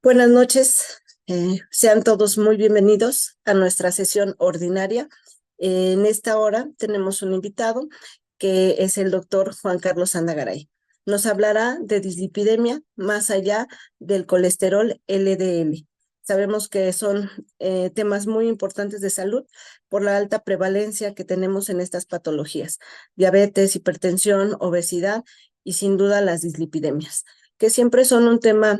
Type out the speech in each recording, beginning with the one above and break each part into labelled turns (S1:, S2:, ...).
S1: Buenas noches, sean todos muy bienvenidos a nuestra sesión ordinaria. En esta hora tenemos un invitado que es el doctor Juan Carlos Sandagaray. Nos hablará de dislipidemia más allá del colesterol LDL. Sabemos que son temas muy importantes de salud por la alta prevalencia que tenemos en estas patologías: diabetes, hipertensión, obesidad y sin duda las dislipidemias, que siempre son un tema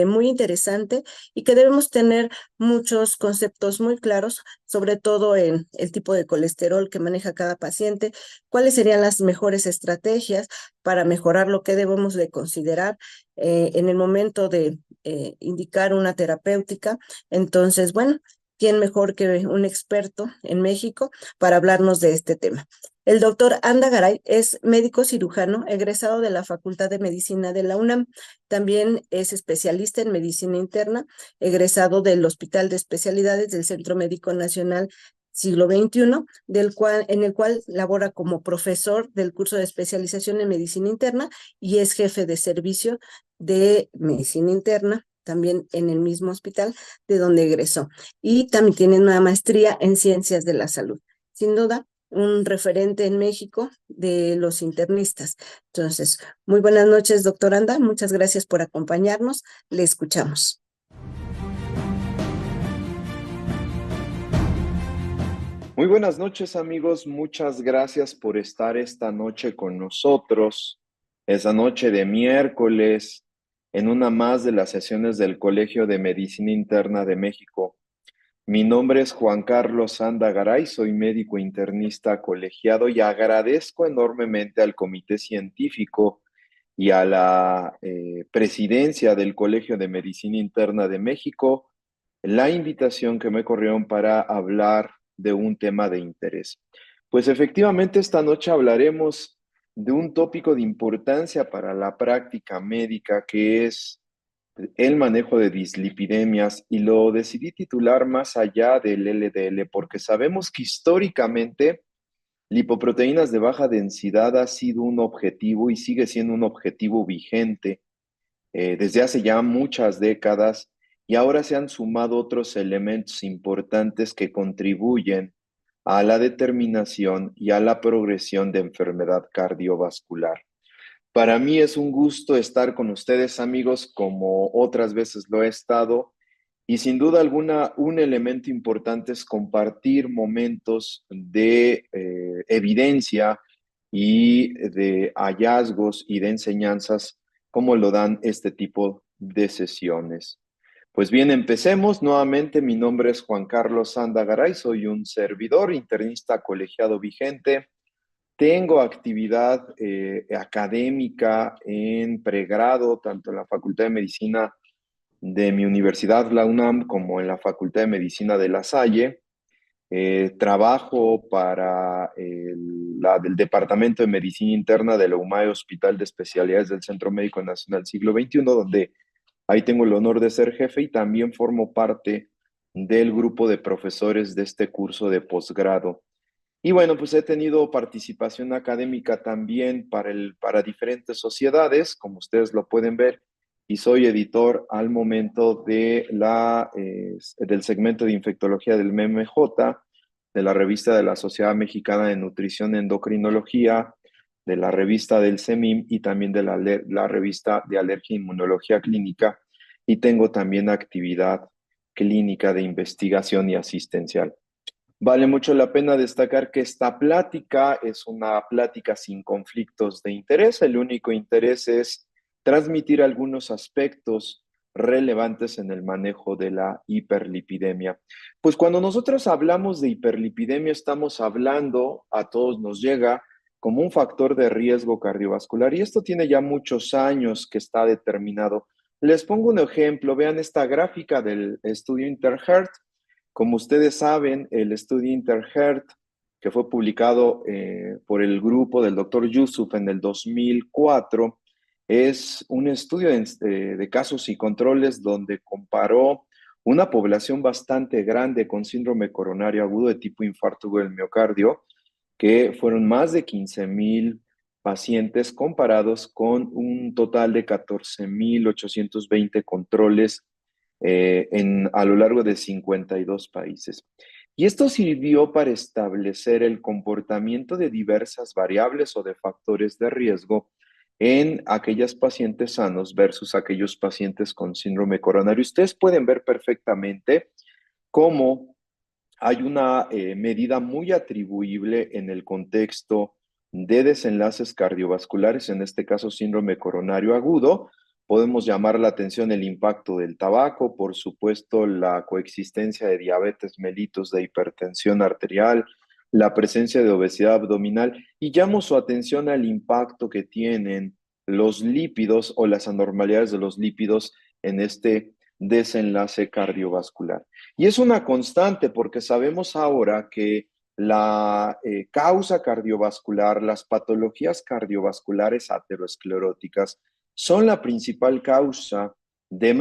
S1: muy interesante y que debemos tener muchos conceptos muy claros, sobre todo en el tipo de colesterol que maneja cada paciente, cuáles serían las mejores estrategias para mejorar, lo que debemos de considerar en el momento de indicar una terapéutica. Entonces, bueno, ¿quién mejor que un experto en México para hablarnos de este tema? El doctor Anda Garay es médico cirujano egresado de la Facultad de Medicina de la UNAM. También es especialista en medicina interna, egresado del Hospital de Especialidades del Centro Médico Nacional Siglo XXI, en el cual labora como profesor del curso de especialización en medicina interna y es jefe de servicio de medicina interna también en el mismo hospital de donde egresó. Y también tiene una maestría en ciencias de la salud. Sin duda, un referente en México de los internistas. Entonces, muy buenas noches, doctor Anda. Muchas gracias por acompañarnos. Le escuchamos.
S2: Muy buenas noches, amigos. Muchas gracias por estar esta noche con nosotros. Esa noche de miércoles, en una más de las sesiones del Colegio de Medicina Interna de México. Mi nombre es Juan Carlos Sandagaray, soy médico internista colegiado y agradezco enormemente al Comité Científico y a la presidencia del Colegio de Medicina Interna de México la invitación que me corrieron para hablar de un tema de interés. Pues efectivamente esta noche hablaremos de un tópico de importancia para la práctica médica, que es el manejo de dislipidemias, y lo decidí titular Más allá del LDL porque sabemos que históricamente lipoproteínas de baja densidad ha sido un objetivo y sigue siendo un objetivo vigente desde hace ya muchas décadas, y ahora se han sumado otros elementos importantes que contribuyen a la determinación y a la progresión de enfermedad cardiovascular. Para mí es un gusto estar con ustedes, amigos, como otras veces lo he estado, y sin duda alguna un elemento importante es compartir momentos de evidencia y de hallazgos y de enseñanzas como lo dan este tipo de sesiones. Pues bien, empecemos. Nuevamente, mi nombre es Juan Carlos Sandagaray, soy un servidor internista colegiado vigente. Tengo actividad académica en pregrado, tanto en la Facultad de Medicina de mi universidad, la UNAM, como en la Facultad de Medicina de La Salle. Trabajo para del Departamento de Medicina Interna de la UMAE Hospital de Especialidades del Centro Médico Nacional Siglo XXI, donde ahí tengo el honor de ser jefe, y también formo parte del grupo de profesores de este curso de posgrado. Y bueno, pues he tenido participación académica también para diferentes sociedades, como ustedes lo pueden ver, y soy editor al momento del segmento de infectología del MMJ, de la revista de la Sociedad Mexicana de Nutrición y Endocrinología, de la revista del CEMIM y también de la revista de Alergia e Inmunología Clínica, y tengo también actividad clínica de investigación y asistencial. Vale mucho la pena destacar que esta plática es una plática sin conflictos de interés. El único interés es transmitir algunos aspectos relevantes en el manejo de la hiperlipidemia. Pues cuando nosotros hablamos de hiperlipidemia, estamos hablando, a todos nos llega, como un factor de riesgo cardiovascular, y esto tiene ya muchos años que está determinado. Les pongo un ejemplo. Vean esta gráfica del estudio INTERHEART. Como ustedes saben, el estudio INTERHEART, que fue publicado por el grupo del doctor Yusuf en el 2004, es un estudio de casos y controles donde comparó una población bastante grande con síndrome coronario agudo de tipo infarto del miocardio, que fueron más de 15,000 pacientes comparados con un total de 14,820 controles a lo largo de 52 países. Y esto sirvió para establecer el comportamiento de diversas variables o de factores de riesgo en aquellos pacientes sanos versus aquellos pacientes con síndrome coronario. Ustedes pueden ver perfectamente cómo hay una medida muy atribuible en el contexto de desenlaces cardiovasculares, en este caso síndrome coronario agudo. Podemos llamar la atención el impacto del tabaco, por supuesto, la coexistencia de diabetes mellitus, de hipertensión arterial, la presencia de obesidad abdominal, y llamo su atención al impacto que tienen los lípidos o las anormalidades de los lípidos en este desenlace cardiovascular. Y es una constante porque sabemos ahora que la causa cardiovascular, las patologías cardiovasculares ateroscleróticas, son la principal causa de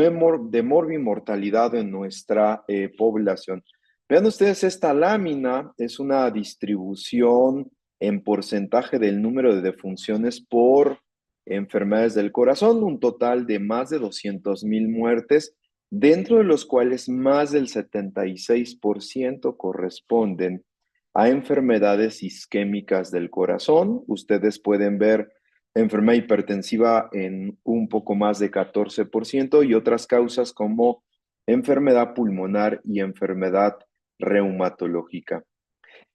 S2: morbimortalidad en nuestra población. Vean ustedes, esta lámina es una distribución en porcentaje del número de defunciones por enfermedades del corazón, un total de más de 200,000 muertes, dentro de los cuales más del 76% corresponden a enfermedades isquémicas del corazón. Ustedes pueden ver enfermedad hipertensiva en un poco más de 14% y otras causas como enfermedad pulmonar y enfermedad reumatológica.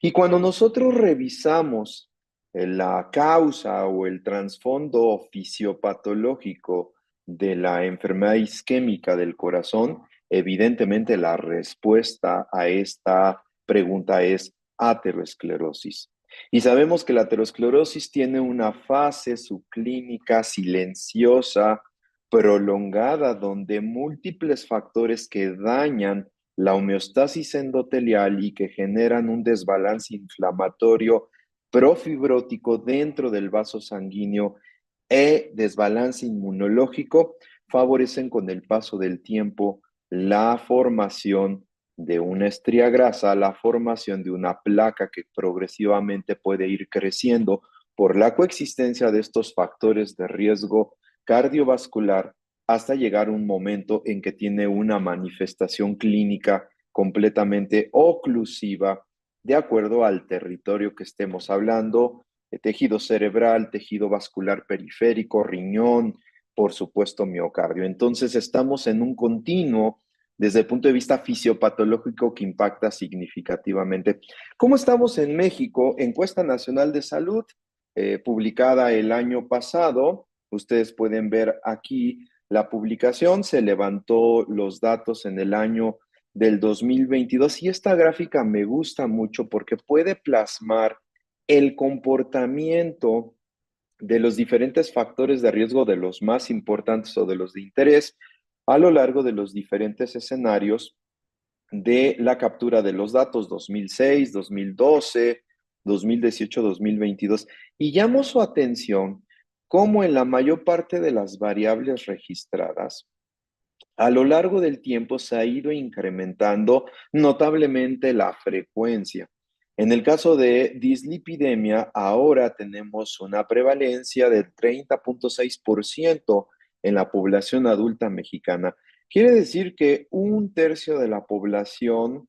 S2: Y cuando nosotros revisamos la causa o el trasfondo fisiopatológico de la enfermedad isquémica del corazón, evidentemente la respuesta a esta pregunta es aterosclerosis. Y sabemos que la aterosclerosis tiene una fase subclínica silenciosa, prolongada, donde múltiples factores que dañan la homeostasis endotelial y que generan un desbalance inflamatorio profibrótico dentro del vaso sanguíneo e desbalance inmunológico, favorecen con el paso del tiempo la formación de una estría grasa, la formación de una placa que progresivamente puede ir creciendo por la coexistencia de estos factores de riesgo cardiovascular hasta llegar a un momento en que tiene una manifestación clínica completamente oclusiva de acuerdo al territorio que estemos hablando, tejido cerebral, tejido vascular periférico, riñón, por supuesto miocardio. Entonces estamos en un continuo desde el punto de vista fisiopatológico que impacta significativamente. ¿Cómo estamos en México? Encuesta Nacional de Salud, publicada el año pasado. Ustedes pueden ver aquí la publicación, se levantó los datos en el año del 2022 y esta gráfica me gusta mucho porque puede plasmar el comportamiento de los diferentes factores de riesgo, de los más importantes o de los de interés, a lo largo de los diferentes escenarios de la captura de los datos 2006, 2012, 2018, 2022. Y llamo su atención cómo en la mayor parte de las variables registradas, a lo largo del tiempo se ha ido incrementando notablemente la frecuencia. En el caso de dislipidemia, ahora tenemos una prevalencia del 30,6% en la población adulta mexicana. Quiere decir que un tercio de la población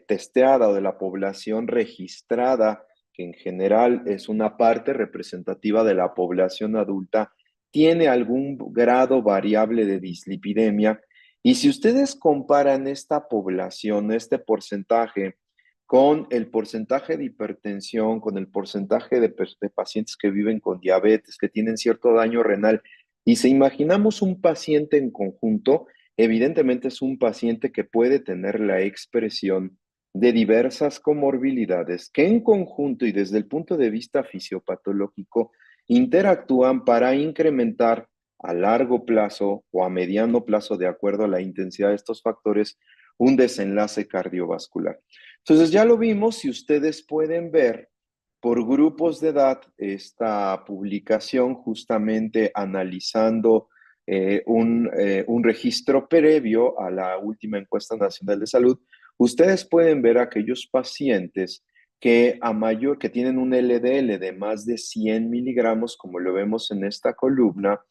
S2: testeada o de la población registrada, que en general es una parte representativa de la población adulta, tiene algún grado variable de dislipidemia. Y si ustedes comparan esta población, este porcentaje, con el porcentaje de hipertensión, con el porcentaje de pacientes que viven con diabetes, que tienen cierto daño renal, y si imaginamos un paciente en conjunto, evidentemente es un paciente que puede tener la expresión de diversas comorbilidades que en conjunto y desde el punto de vista fisiopatológico interactúan para incrementar a largo plazo o a mediano plazo, de acuerdo a la intensidad de estos factores, un desenlace cardiovascular. Entonces ya lo vimos, si ustedes pueden ver por grupos de edad esta publicación justamente analizando un registro previo a la última encuesta nacional de salud, ustedes pueden ver aquellos pacientes que tienen un LDL de más de 100 miligramos, como lo vemos en esta columna,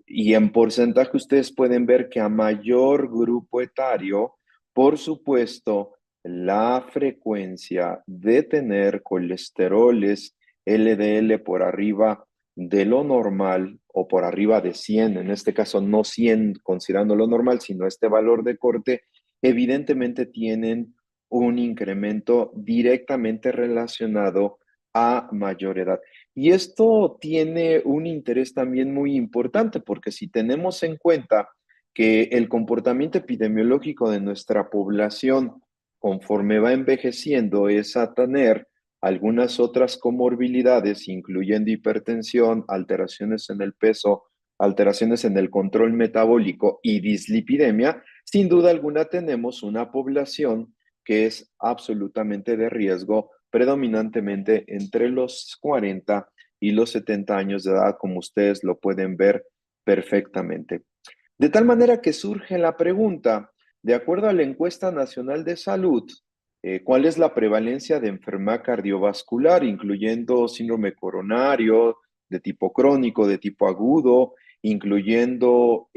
S2: Y en porcentaje ustedes pueden ver que a mayor grupo etario, por supuesto, la frecuencia de tener colesteroles LDL por arriba de lo normal o por arriba de 100, en este caso no 100 considerando lo normal, sino este valor de corte, evidentemente tienen un incremento directamente relacionado a mayor edad. Y esto tiene un interés también muy importante, porque si tenemos en cuenta que el comportamiento epidemiológico de nuestra población, conforme va envejeciendo, es a tener algunas otras comorbilidades, incluyendo hipertensión, alteraciones en el peso, alteraciones en el control metabólico y dislipidemia, sin duda alguna tenemos una población que es absolutamente de riesgo, predominantemente entre los 40 y los 70 años de edad, como ustedes lo pueden ver perfectamente. De tal manera que surge la pregunta, de acuerdo a la encuesta nacional de salud, ¿cuál es la prevalencia de enfermedad cardiovascular, incluyendo síndrome coronario, de tipo crónico, de tipo agudo, incluyendo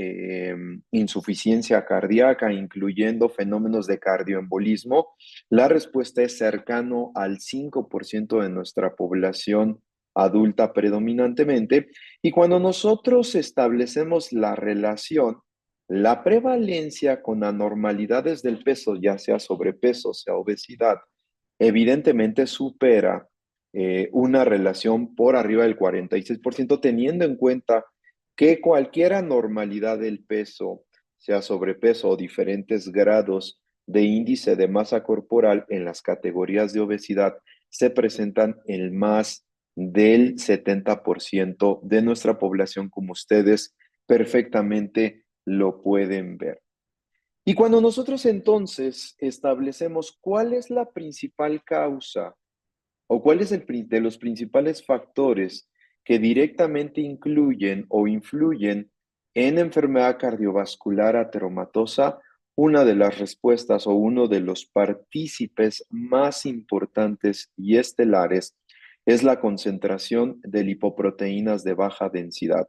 S2: insuficiencia cardíaca, incluyendo fenómenos de cardioembolismo? La respuesta es cercano al 5% de nuestra población adulta predominantemente. Y cuando nosotros establecemos la relación, la prevalencia con anormalidades del peso, ya sea sobrepeso, sea obesidad, evidentemente supera una relación por arriba del 46%, teniendo en cuenta que cualquier anormalidad del peso, sea sobrepeso o diferentes grados de índice de masa corporal en las categorías de obesidad, se presentan en más del 70% de nuestra población, como ustedes perfectamente lo pueden ver. Y cuando nosotros entonces establecemos cuál es la principal causa o cuál es de los principales factores que directamente incluyen o influyen en enfermedad cardiovascular ateromatosa, una de las respuestas o uno de los partícipes más importantes y estelares es la concentración de lipoproteínas de baja densidad.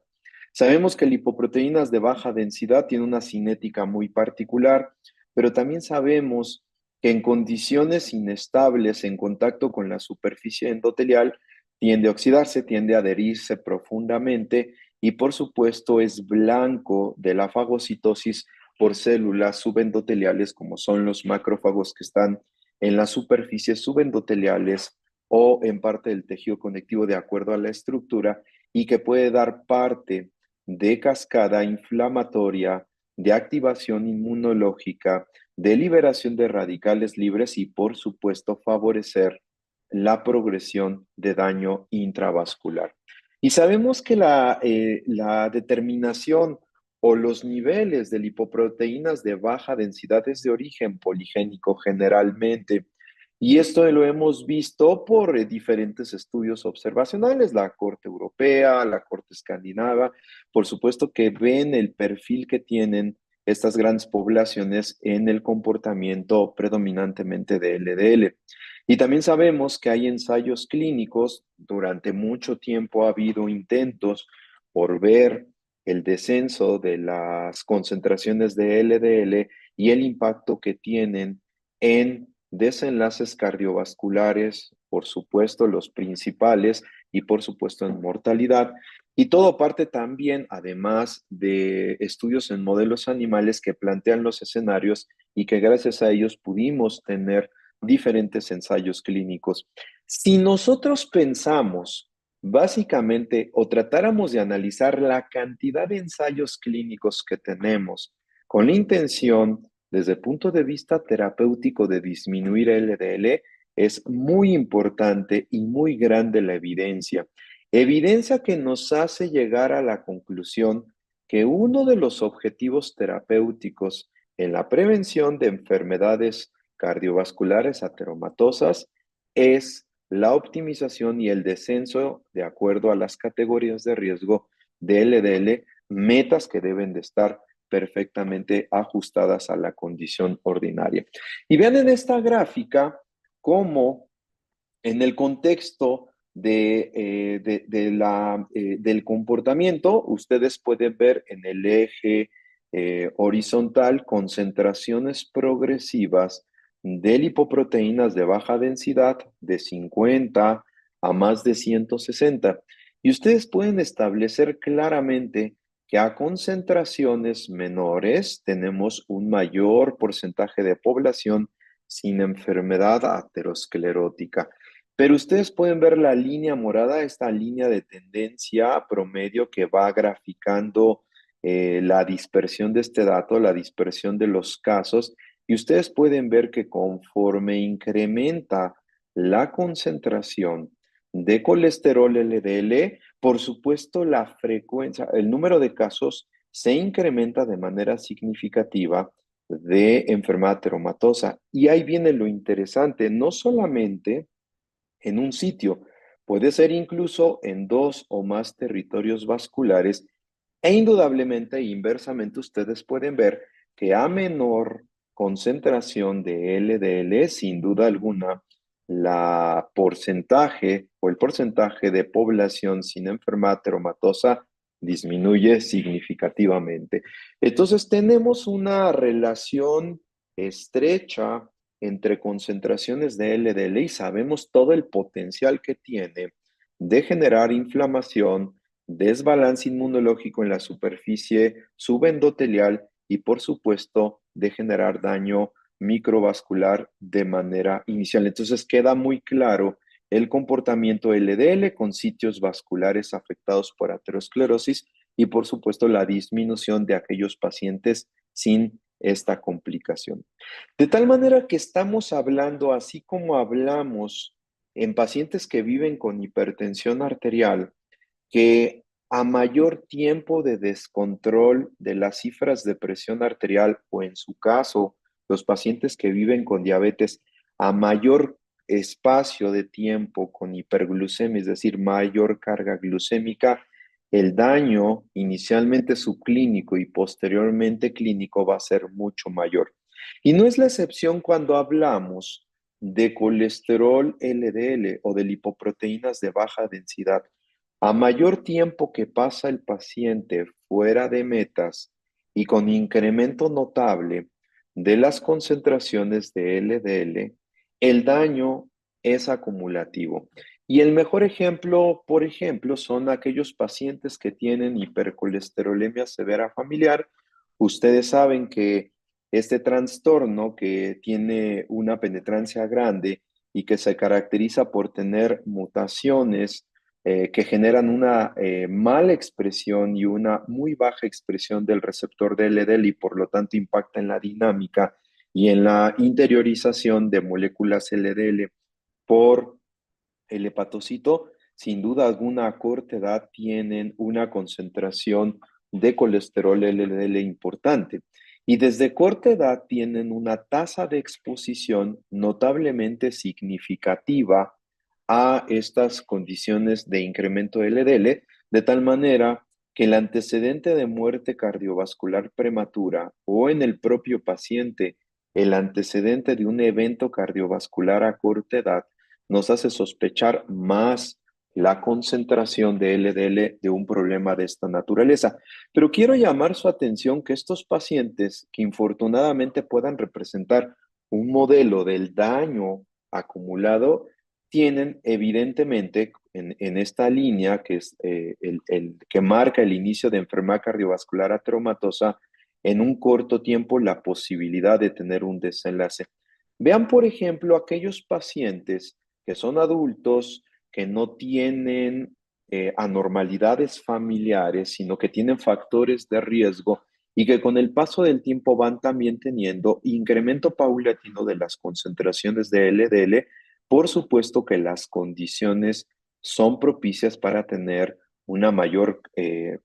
S2: Sabemos que lipoproteínas de baja densidad tienen una cinética muy particular, pero también sabemos que en condiciones inestables en contacto con la superficie endotelial tiende a oxidarse, tiende a adherirse profundamente y por supuesto es blanco de la fagocitosis por células subendoteliales como son los macrófagos que están en las superficies subendoteliales o en parte del tejido conectivo de acuerdo a la estructura y que puede dar parte de cascada inflamatoria, de activación inmunológica, de liberación de radicales libres y, por supuesto, favorecer la progresión de daño intravascular. Y sabemos que la determinación o los niveles de lipoproteínas de baja densidad es de origen poligénico generalmente. Y esto lo hemos visto por diferentes estudios observacionales, la Corte Europea, la Corte Escandinava, por supuesto que ven el perfil que tienen estas grandes poblaciones en el comportamiento predominantemente de LDL. Y también sabemos que hay ensayos clínicos, durante mucho tiempo ha habido intentos por ver el descenso de las concentraciones de LDL y el impacto que tienen en desenlaces cardiovasculares, por supuesto los principales, y por supuesto en mortalidad. Y todo parte también, además de estudios en modelos animales que plantean los escenarios y que gracias a ellos pudimos tener diferentes ensayos clínicos. Si nosotros pensamos básicamente o tratáramos de analizar la cantidad de ensayos clínicos que tenemos con la intención desde el punto de vista terapéutico de disminuir el LDL, es muy importante y muy grande la evidencia. Evidencia que nos hace llegar a la conclusión que uno de los objetivos terapéuticos en la prevención de enfermedades cardiovasculares ateromatosas es la optimización y el descenso de acuerdo a las categorías de riesgo de LDL, metas que deben de estar perfectamente ajustadas a la condición ordinaria. Y vean en esta gráfica cómo en el contexto del comportamiento, ustedes pueden ver en el eje horizontal concentraciones progresivas de lipoproteínas de baja densidad de 50 a más de 160. Y ustedes pueden establecer claramente que a concentraciones menores tenemos un mayor porcentaje de población sin enfermedad aterosclerótica. Pero ustedes pueden ver la línea morada, esta línea de tendencia promedio que va graficando la dispersión de este dato, la dispersión de los casos, y ustedes pueden ver que conforme incrementa la concentración de colesterol LDL, por supuesto la frecuencia, el número de casos se incrementa de manera significativa de enfermedad ateromatosa. Y ahí viene lo interesante, no solamente en un sitio, puede ser incluso en dos o más territorios vasculares e indudablemente, inversamente, ustedes pueden ver que a menor concentración de LDL, sin duda alguna, la porcentaje o el porcentaje de población sin enfermedad ateromatosa disminuye significativamente. Entonces, tenemos una relación estrecha entre concentraciones de LDL y sabemos todo el potencial que tiene de generar inflamación, desbalance inmunológico en la superficie subendotelial y, por supuesto, de generar daño microvascular de manera inicial. Entonces queda muy claro el comportamiento LDL con sitios vasculares afectados por aterosclerosis y, por supuesto, la disminución de aquellos pacientes sin esta complicación. De tal manera que estamos hablando, así como hablamos en pacientes que viven con hipertensión arterial, que a mayor tiempo de descontrol de las cifras de presión arterial o en su caso, los pacientes que viven con diabetes, a mayor espacio de tiempo con hiperglucemia, es decir, mayor carga glucémica, el daño inicialmente subclínico y posteriormente clínico va a ser mucho mayor. Y no es la excepción cuando hablamos de colesterol LDL o de lipoproteínas de baja densidad. A mayor tiempo que pasa el paciente fuera de metas y con incremento notable de las concentraciones de LDL, el daño es acumulativo. Y el mejor ejemplo, por ejemplo, son aquellos pacientes que tienen hipercolesterolemia severa familiar. Ustedes saben que este trastorno que tiene una penetrancia grande y que se caracteriza por tener mutaciones que generan una mala expresión y una muy baja expresión del receptor de LDL y por lo tanto impacta en la dinámica y en la interiorización de moléculas LDL por el hepatocito, sin duda alguna a corta edad tienen una concentración de colesterol LDL importante y desde corta edad tienen una tasa de exposición notablemente significativa a estas condiciones de incremento LDL, de tal manera que el antecedente de muerte cardiovascular prematura o en el propio paciente el antecedente de un evento cardiovascular a corta edad nos hace sospechar más la concentración de LDL de un problema de esta naturaleza. Pero quiero llamar su atención que estos pacientes que infortunadamente puedan representar un modelo del daño acumulado, tienen evidentemente en esta línea que es el que marca el inicio de enfermedad cardiovascular ateromatosa, en un corto tiempo la posibilidad de tener un desenlace. Vean, por ejemplo, aquellos pacientes que son adultos, que no tienen anormalidades familiares, sino que tienen factores de riesgo y que con el paso del tiempo van también teniendo incremento paulatino de las concentraciones de LDL. Por supuesto que las condiciones son propicias para tener una mayor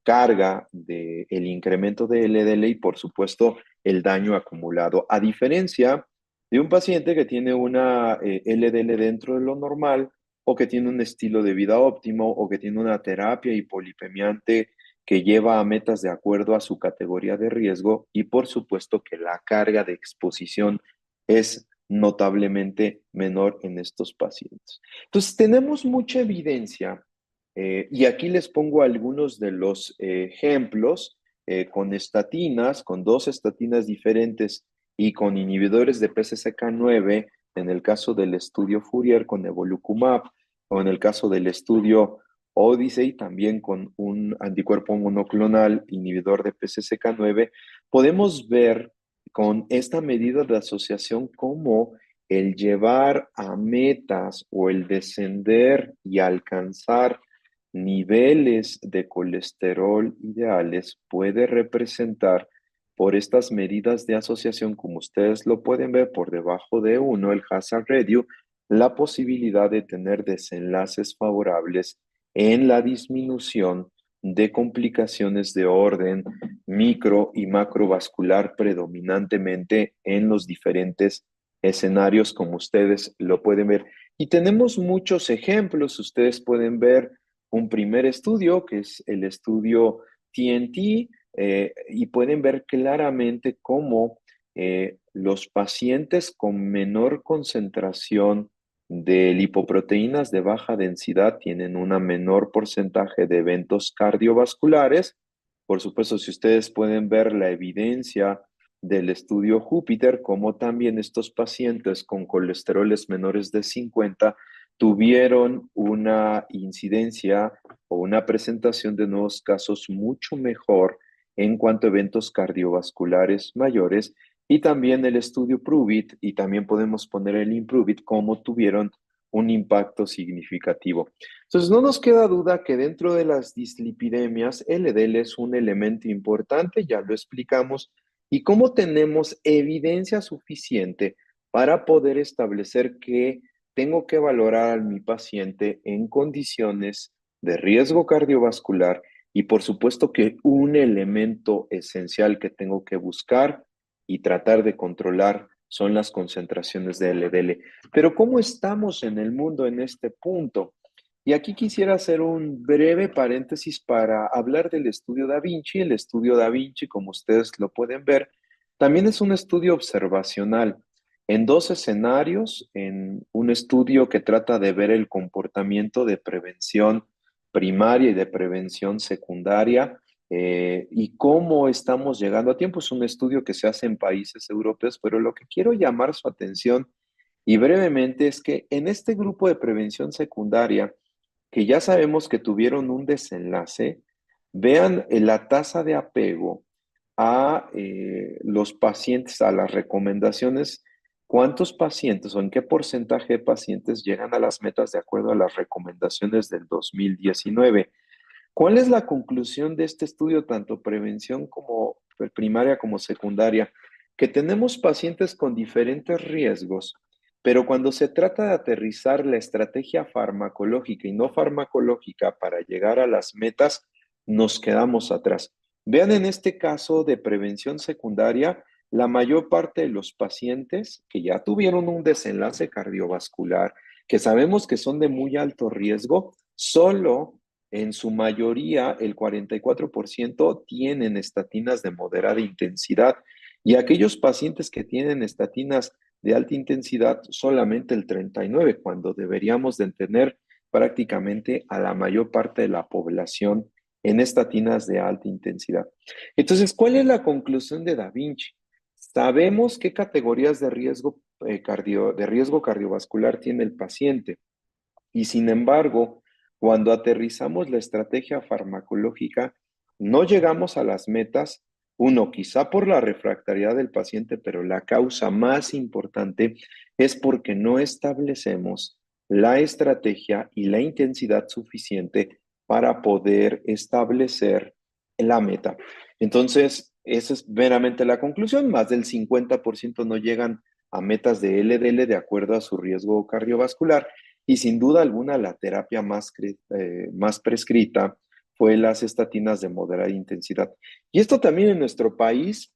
S2: carga del incremento de LDL y por supuesto el daño acumulado. A diferencia de un paciente que tiene una LDL dentro de lo normal o que tiene un estilo de vida óptimo o que tiene una terapia hipolipemiante que lleva a metas de acuerdo a su categoría de riesgo y por supuesto que la carga de exposición es notablemente menor en estos pacientes. Entonces, tenemos mucha evidencia y aquí les pongo algunos de los ejemplos con estatinas, con dos estatinas diferentes y con inhibidores de PCSK9, en el caso del estudio Fourier con evolucumab, o en el caso del estudio Odyssey, también con un anticuerpo monoclonal inhibidor de PCSK9, podemos ver con esta medida de asociación cómo el llevar a metas o el descender y alcanzar niveles de colesterol ideales puede representar por estas medidas de asociación, como ustedes lo pueden ver por debajo de uno, el hazard ratio, la posibilidad de tener desenlaces favorables en la disminución de complicaciones de orden micro y macrovascular predominantemente en los diferentes escenarios, como ustedes lo pueden ver. Y tenemos muchos ejemplos. Ustedes pueden ver un primer estudio, que es el estudio TNT, y pueden ver claramente cómo los pacientes con menor concentración de lipoproteínas de baja densidad tienen un menor porcentaje de eventos cardiovasculares. Por supuesto, si ustedes pueden ver la evidencia del estudio Júpiter, como también estos pacientes con colesteroles menores de 50 tuvieron una incidencia o una presentación de nuevos casos mucho mejor en cuanto a eventos cardiovasculares mayores, y también el estudio PROOVIT, y también podemos poner el IMPROVIT, como tuvieron un impacto significativo. Entonces, no nos queda duda que dentro de las dislipidemias, el LDL es un elemento importante, ya lo explicamos, y cómo tenemos evidencia suficiente para poder establecer que tengo que valorar a mi paciente en condiciones de riesgo cardiovascular, y por supuesto que un elemento esencial que tengo que buscar y tratar de controlar son las concentraciones de LDL. Pero ¿cómo estamos en el mundo en este punto? Y aquí quisiera hacer un breve paréntesis para hablar del estudio Da Vinci. El estudio Da Vinci, como ustedes lo pueden ver, también es un estudio observacional en dos escenarios, en un estudio que trata de ver el comportamiento de prevención primaria y de prevención secundaria, y cómo estamos llegando a tiempo. Es un estudio que se hace en países europeos, pero lo que quiero llamar su atención y brevemente es que en este grupo de prevención secundaria, que ya sabemos que tuvieron un desenlace, vean la tasa de apego a los pacientes, a las recomendaciones, cuántos pacientes o en qué porcentaje de pacientes llegan a las metas de acuerdo a las recomendaciones del 2019. ¿Cuál es la conclusión de este estudio, tanto prevención como primaria como secundaria? Que tenemos pacientes con diferentes riesgos, pero cuando se trata de aterrizar la estrategia farmacológica y no farmacológica para llegar a las metas, nos quedamos atrás. Vean en este caso de prevención secundaria, la mayor parte de los pacientes que ya tuvieron un desenlace cardiovascular, que sabemos que son de muy alto riesgo, solo en su mayoría, el 44% tienen estatinas de moderada intensidad, y aquellos pacientes que tienen estatinas de alta intensidad, solamente el 39%, cuando deberíamos de tener prácticamente a la mayor parte de la población en estatinas de alta intensidad. Entonces, ¿cuál es la conclusión de Da Vinci? Sabemos qué categorías de riesgo, de riesgo cardiovascular tiene el paciente, y sin embargo, cuando aterrizamos la estrategia farmacológica, no llegamos a las metas, uno, quizá por la refractariedad del paciente, pero la causa más importante es porque no establecemos la estrategia y la intensidad suficiente para poder establecer la meta. Entonces, esa es meramente la conclusión. Más del 50% no llegan a metas de LDL de acuerdo a su riesgo cardiovascular, y sin duda alguna la terapia más prescrita fue las estatinas de moderada intensidad. Y esto también en nuestro país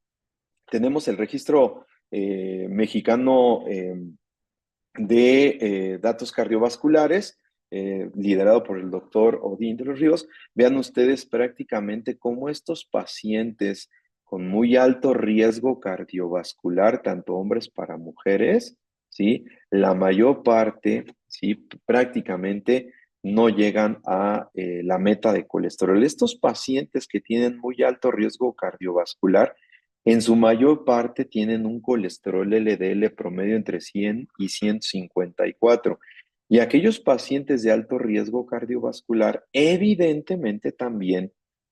S2: tenemos el registro mexicano de datos cardiovasculares, liderado por el doctor Odín de los Ríos. Vean ustedes prácticamente cómo estos pacientes con muy alto riesgo cardiovascular, tanto hombres para mujeres, ¿sí? La mayor parte, ¿sí? Prácticamente no llegan a la meta de colesterol. Estos pacientes que tienen muy alto riesgo cardiovascular, en su mayor parte tienen un colesterol LDL promedio entre 100 y 154. Y aquellos pacientes de alto riesgo cardiovascular, evidentemente también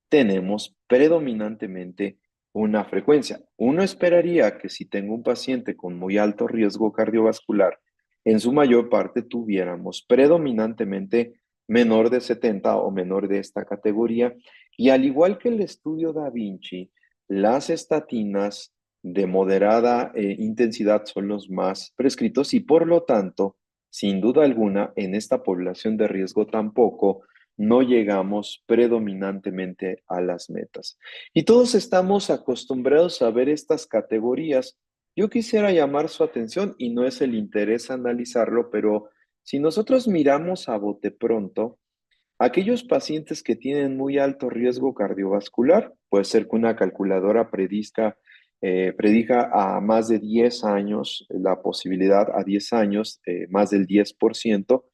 S2: tenemos predominantemente una frecuencia. Uno esperaría que si tengo un paciente con muy alto riesgo cardiovascular, en su mayor parte tuviéramos predominantemente menor de 70 o menor de esta categoría. Y al igual que el estudio Da Vinci, las estatinas de moderada intensidad son los más prescritos y por lo tanto, sin duda alguna, en esta población de riesgo tampoco no llegamos predominantemente a las metas. Y todos estamos acostumbrados a ver estas categorías. Yo quisiera llamar su atención y no es el interés analizarlo, pero si nosotros miramos a bote pronto, aquellos pacientes que tienen muy alto riesgo cardiovascular, puede ser que una calculadora prediga a más de 10 años, la posibilidad a 10 años, más del 10%,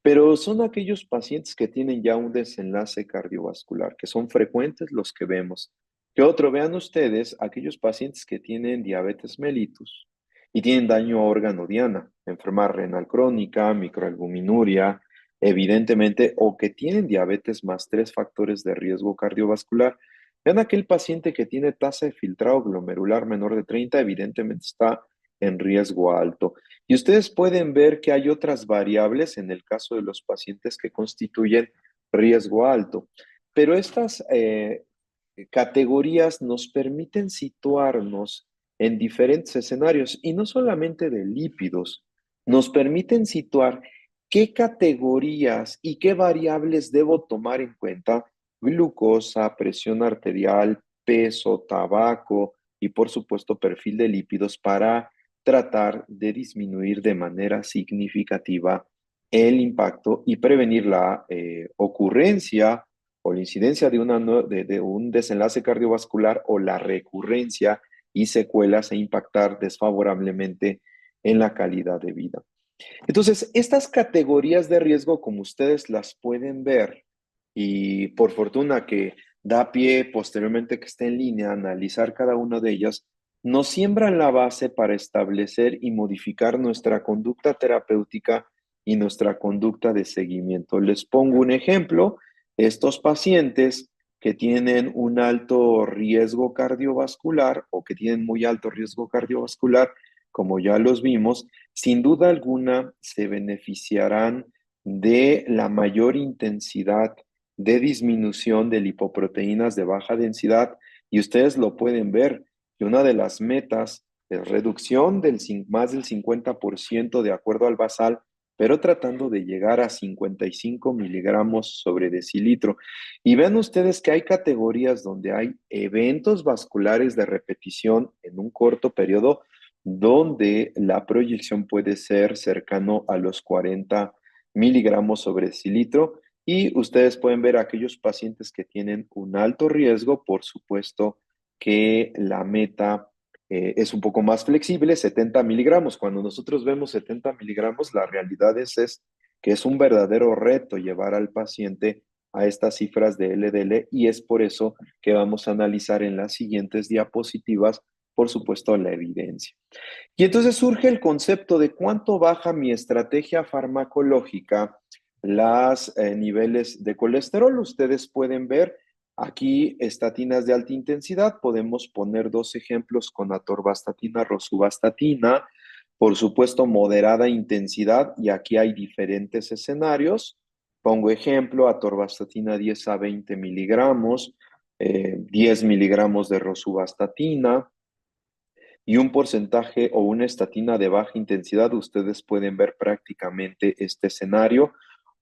S2: pero son aquellos pacientes que tienen ya un desenlace cardiovascular, que son frecuentes los que vemos. Que otro, vean ustedes, aquellos pacientes que tienen diabetes mellitus y tienen daño a órgano diana, enfermedad renal crónica, microalbuminuria, evidentemente, o que tienen diabetes más tres factores de riesgo cardiovascular. Vean aquel paciente que tiene tasa de filtrado glomerular menor de 30, evidentemente está en riesgo alto. Y ustedes pueden ver que hay otras variables en el caso de los pacientes que constituyen riesgo alto. Pero estas categorías nos permiten situarnos en diferentes escenarios y no solamente de lípidos, nos permiten situar qué categorías y qué variables debo tomar en cuenta: glucosa, presión arterial, peso, tabaco y por supuesto perfil de lípidos para tratar de disminuir de manera significativa el impacto y prevenir la ocurrencia o la incidencia de un desenlace cardiovascular o la recurrencia y secuelas e impactar desfavorablemente en la calidad de vida. Entonces, estas categorías de riesgo, como ustedes las pueden ver, y por fortuna que da pie posteriormente que esté en línea a analizar cada una de ellas, nos siembran la base para establecer y modificar nuestra conducta terapéutica y nuestra conducta de seguimiento. Les pongo un ejemplo: estos pacientes que tienen un alto riesgo cardiovascular o que tienen muy alto riesgo cardiovascular, como ya los vimos, sin duda alguna se beneficiarán de la mayor intensidad de disminución de lipoproteínas de baja densidad, y ustedes lo pueden ver, que una de las metas es reducción del más del 50% de acuerdo al basal, pero tratando de llegar a 55 miligramos sobre decilitro. Y vean ustedes que hay categorías donde hay eventos vasculares de repetición en un corto periodo, donde la proyección puede ser cercano a los 40 miligramos sobre decilitro. Y ustedes pueden ver aquellos pacientes que tienen un alto riesgo, por supuesto que la meta es un poco más flexible, 70 miligramos. Cuando nosotros vemos 70 miligramos, la realidad es que es un verdadero reto llevar al paciente a estas cifras de LDL, y es por eso que vamos a analizar en las siguientes diapositivas, por supuesto, la evidencia. Y entonces surge el concepto de cuánto baja mi estrategia farmacológica los niveles de colesterol. Ustedes pueden ver aquí estatinas de alta intensidad. Podemos poner dos ejemplos con atorvastatina, rosuvastatina. Por supuesto, moderada intensidad, y aquí hay diferentes escenarios. Pongo ejemplo: atorvastatina 10 a 20 miligramos, 10 miligramos de rosuvastatina y un porcentaje o una estatina de baja intensidad. Ustedes pueden ver prácticamente este escenario.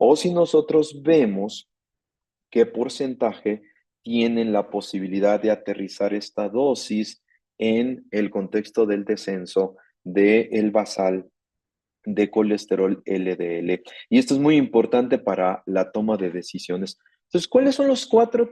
S2: O si nosotros vemos qué porcentaje tienen la posibilidad de aterrizar esta dosis en el contexto del descenso del basal de colesterol LDL. Y esto es muy importante para la toma de decisiones. Entonces, ¿cuáles son los cuatro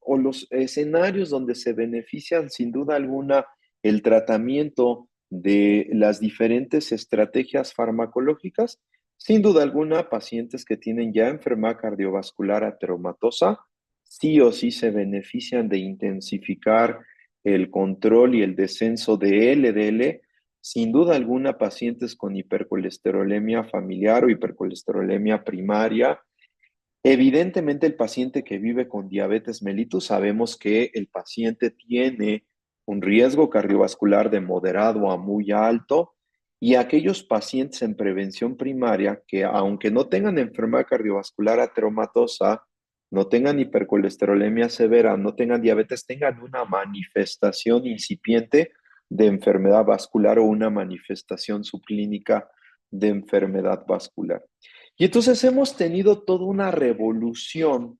S2: o los escenarios donde se benefician sin duda alguna el tratamiento de las diferentes estrategias farmacológicas. Sin duda alguna, pacientes que tienen ya enfermedad cardiovascular ateromatosa, sí o sí se benefician de intensificar el control y el descenso de LDL. Sin duda alguna, pacientes con hipercolesterolemia familiar o hipercolesterolemia primaria. Evidentemente, el paciente que vive con diabetes mellitus, sabemos que el paciente tiene un riesgo cardiovascular de moderado a muy alto, y aquellos pacientes en prevención primaria que, aunque no tengan enfermedad cardiovascular ateromatosa, no tengan hipercolesterolemia severa, no tengan diabetes, tengan una manifestación incipiente de enfermedad vascular o una manifestación subclínica de enfermedad vascular. Y entonces hemos tenido toda una revolución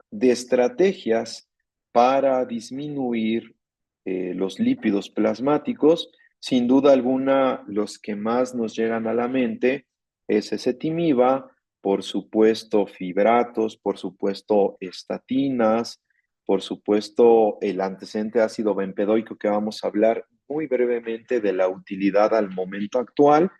S2: de estrategias para disminuir los lípidos plasmáticos. Sin duda alguna, los que más nos llegan a la mente es ezetimiba, por supuesto fibratos, por supuesto estatinas, por supuesto el antecedente ácido bempedoico, que vamos a hablar muy brevemente de la utilidad al momento actual.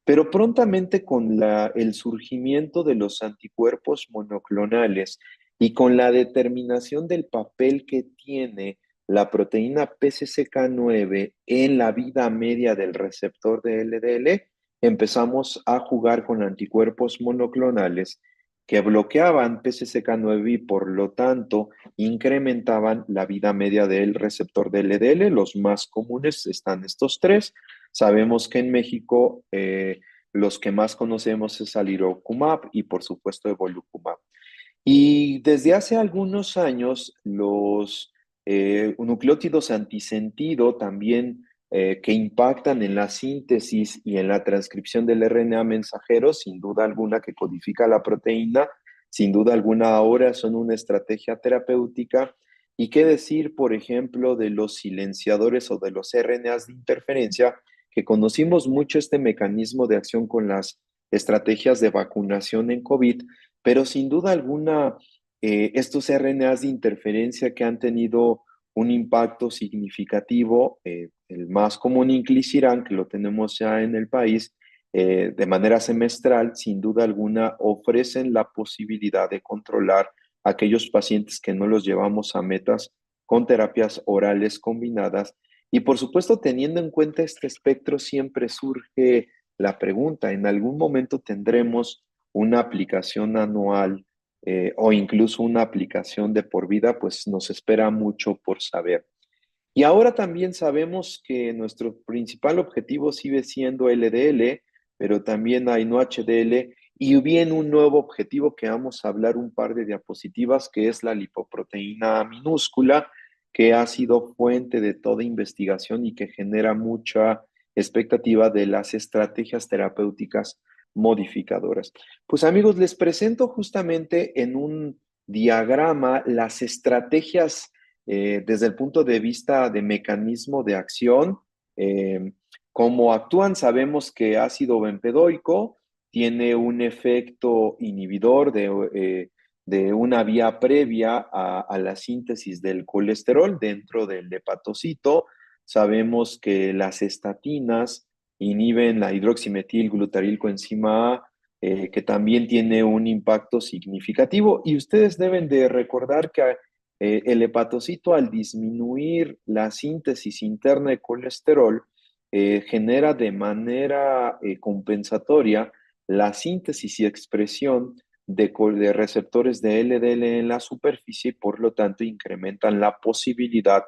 S2: Pero prontamente con el surgimiento de los anticuerpos monoclonales y con la determinación del papel que tiene la proteína PCSK9 en la vida media del receptor de LDL, empezamos a jugar con anticuerpos monoclonales que bloqueaban PCSK9 y por lo tanto incrementaban la vida media del receptor de LDL. Los más comunes están estos tres. Sabemos que en México los que más conocemos es alirocumab y por supuesto evolucumab. Y desde hace algunos años los nucleótidos antisentido también que impactan en la síntesis y en la transcripción del RNA mensajero, sin duda alguna que codifica la proteína, sin duda alguna ahora son una estrategia terapéutica. ¿Y qué decir, por ejemplo, de los silenciadores o de los RNAs de interferencia, que conocimos mucho este mecanismo de acción con las estrategias de vacunación en COVID, pero sin duda alguna estos RNAs de interferencia que han tenido un impacto significativo, el más común inclisiran, que lo tenemos ya en el país, de manera semestral, sin duda alguna ofrecen la posibilidad de controlar a aquellos pacientes que no los llevamos a metas con terapias orales combinadas. Y por supuesto, teniendo en cuenta este espectro, siempre surge la pregunta, ¿en algún momento tendremos una aplicación anual o incluso una aplicación de por vida? Pues nos espera mucho por saber. Y ahora también sabemos que nuestro principal objetivo sigue siendo LDL, pero también hay no HDL, y viene un nuevo objetivo que vamos a hablar un par de diapositivas, que es la lipoproteína minúscula, que ha sido fuente de toda investigación y que genera mucha expectativa de las estrategias terapéuticas modificadoras. Pues amigos, les presento justamente en un diagrama las estrategias desde el punto de vista de mecanismo de acción. eh, Cómo actúan, sabemos que ácido bempedoico tiene un efecto inhibidor de una vía previa a la síntesis del colesterol dentro del hepatocito. Sabemos que las estatinas inhiben la hidroximetilglutarilcoenzima A, que también tiene un impacto significativo. Y ustedes deben de recordar que el hepatocito, al disminuir la síntesis interna de colesterol, genera de manera compensatoria la síntesis y expresión de receptores de LDL en la superficie, y por lo tanto incrementan la posibilidad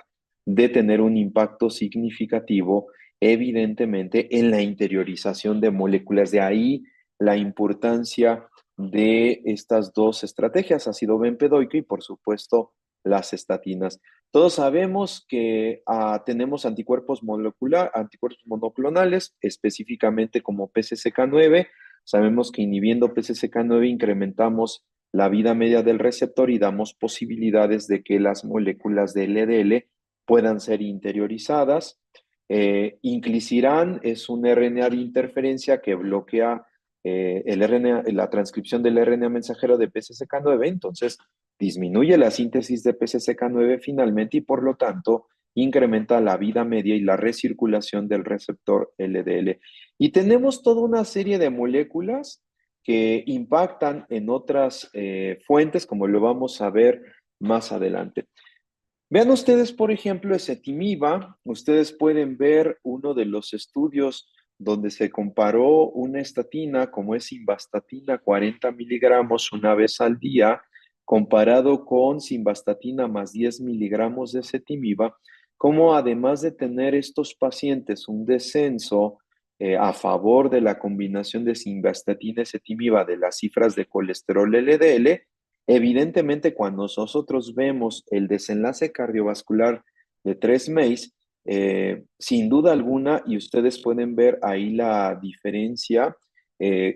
S2: de tener un impacto significativo, evidentemente, en la interiorización de moléculas. De ahí la importancia de estas dos estrategias, ácido bempedoico y por supuesto las estatinas. Todos sabemos que tenemos anticuerpos monoclonales, específicamente como PCSK9. Sabemos que inhibiendo PCSK9 incrementamos la vida media del receptor y damos posibilidades de que las moléculas de LDL puedan ser interiorizadas. Inclisiran es un RNA de interferencia que bloquea el RNA, la transcripción del RNA mensajero de PCSK9, entonces disminuye la síntesis de PCSK9 finalmente, y por lo tanto incrementa la vida media y la recirculación del receptor LDL. Y tenemos toda una serie de moléculas que impactan en otras fuentes, como lo vamos a ver más adelante. Vean ustedes, por ejemplo, ezetimiba. Ustedes pueden ver uno de los estudios donde se comparó una estatina como es simvastatina 40 miligramos una vez al día, comparado con simvastatina más 10 miligramos de ezetimiba, como además de tener estos pacientes un descenso a favor de la combinación de simvastatina y ezetimiba de las cifras de colesterol LDL. Evidentemente, cuando nosotros vemos el desenlace cardiovascular de 3 MACE, sin duda alguna, y ustedes pueden ver ahí la diferencia,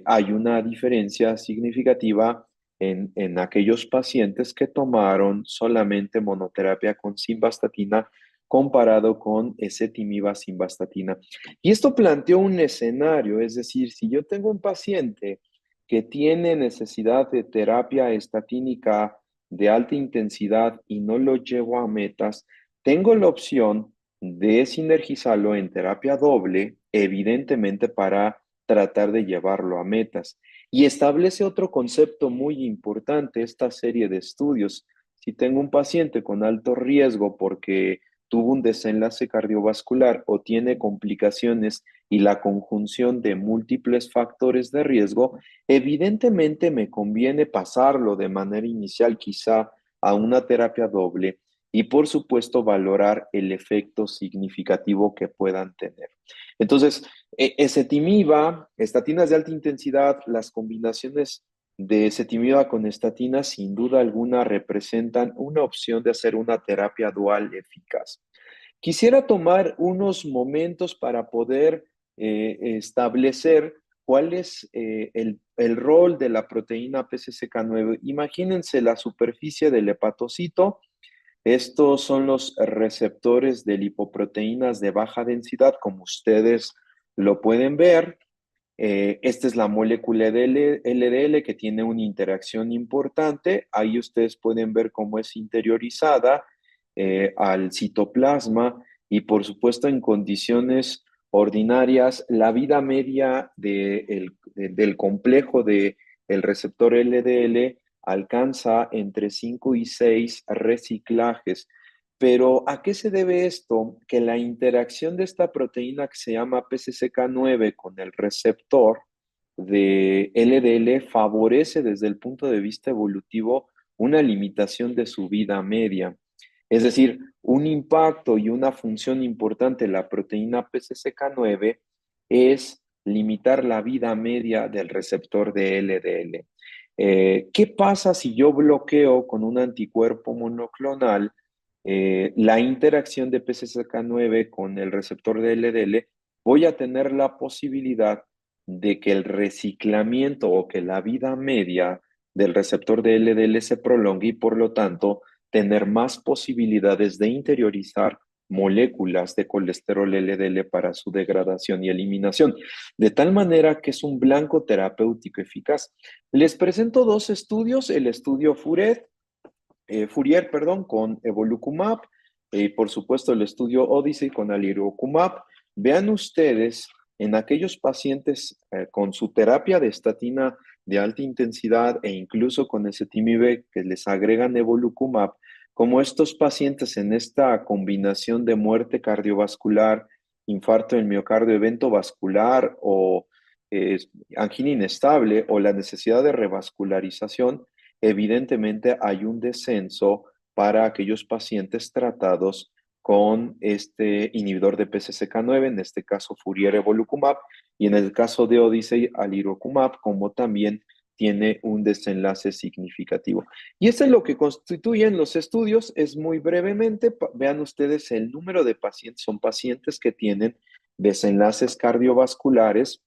S2: hay una diferencia significativa en aquellos pacientes que tomaron solamente monoterapia con simvastatina comparado con ezetimiba simvastatina. Y esto planteó un escenario, es decir, si yo tengo un paciente que tiene necesidad de terapia estatínica de alta intensidad y no lo llevo a metas, tengo la opción de sinergizarlo en terapia doble, evidentemente para tratar de llevarlo a metas. Y establece otro concepto muy importante, esta serie de estudios. Si tengo un paciente con alto riesgo porque tuvo un desenlace cardiovascular o tiene complicaciones y la conjunción de múltiples factores de riesgo, evidentemente me conviene pasarlo de manera inicial quizá a una terapia doble y por supuesto valorar el efecto significativo que puedan tener. Entonces, ezetimiba, estatinas de alta intensidad, las combinaciones de ezetimiba con estatinas sin duda alguna representan una opción de hacer una terapia dual eficaz. Quisiera tomar unos momentos para poder establecer cuál es el rol de la proteína PCSK9. Imagínense la superficie del hepatocito. Estos son los receptores de lipoproteínas de baja densidad, como ustedes lo pueden ver. Esta es la molécula LDL que tiene una interacción importante. Ahí ustedes pueden ver cómo es interiorizada al citoplasma y por supuesto en condiciones ordinarias, la vida media del complejo del receptor LDL alcanza entre 5 y 6 reciclajes. Pero ¿a qué se debe esto? Que la interacción de esta proteína que se llama PCSK9 con el receptor de LDL favorece desde el punto de vista evolutivo una limitación de su vida media. Es decir, un impacto y una función importante de la proteína PCSK9 es limitar la vida media del receptor de LDL. ¿Qué pasa si yo bloqueo con un anticuerpo monoclonal la interacción de PCSK9 con el receptor de LDL? Voy a tener la posibilidad de que el reciclamiento o que la vida media del receptor de LDL se prolongue y por lo tanto tener más posibilidades de interiorizar moléculas de colesterol LDL para su degradación y eliminación, de tal manera que es un blanco terapéutico eficaz. Les presento dos estudios, el estudio Fourier, con evolucumab y por supuesto el estudio Odyssey con alirocumab. Vean ustedes en aquellos pacientes con su terapia de estatina de alta intensidad e incluso con ezetimibe que les agregan evolucumab, como estos pacientes en esta combinación de muerte cardiovascular, infarto del miocardio, evento vascular o eh, angina inestable o la necesidad de revascularización, evidentemente hay un descenso para aquellos pacientes tratados con este inhibidor de PCSK9, en este caso Fourier evolucumab, y en el caso de Odyssey alirocumab, como también tiene un desenlace significativo. Y esto es lo que constituyen los estudios, es muy brevemente, vean ustedes el número de pacientes, son pacientes que tienen desenlaces cardiovasculares,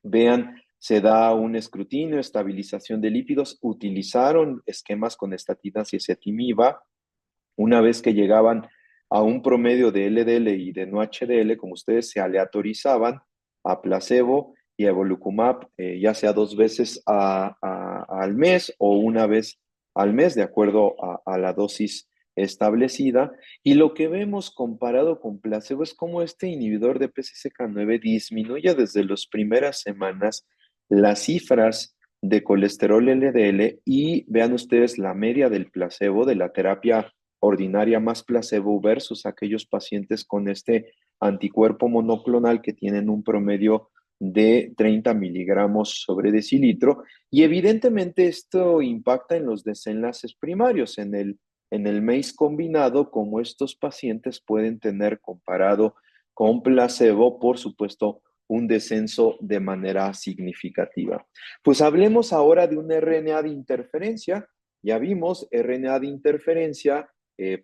S2: vean, se da un escrutinio, estabilización de lípidos, utilizaron esquemas con estatinas y ezetimiba. Una vez que llegaban a un promedio de LDL y de no HDL, como ustedes se aleatorizaban a placebo y a evolucumab, ya sea 2 veces al mes o una vez al mes, de acuerdo a la dosis establecida. Y lo que vemos comparado con placebo es cómo este inhibidor de PCSK9 disminuye desde las primeras semanas las cifras de colesterol LDL y vean ustedes la media del placebo, de la terapia ordinaria más placebo versus aquellos pacientes con este anticuerpo monoclonal que tienen un promedio de 30 miligramos sobre decilitro. Y evidentemente esto impacta en los desenlaces primarios, en el MACE combinado, como estos pacientes pueden tener comparado con placebo, por supuesto, un descenso de manera significativa. Pues hablemos ahora de un RNA de interferencia. Ya vimos RNA de interferencia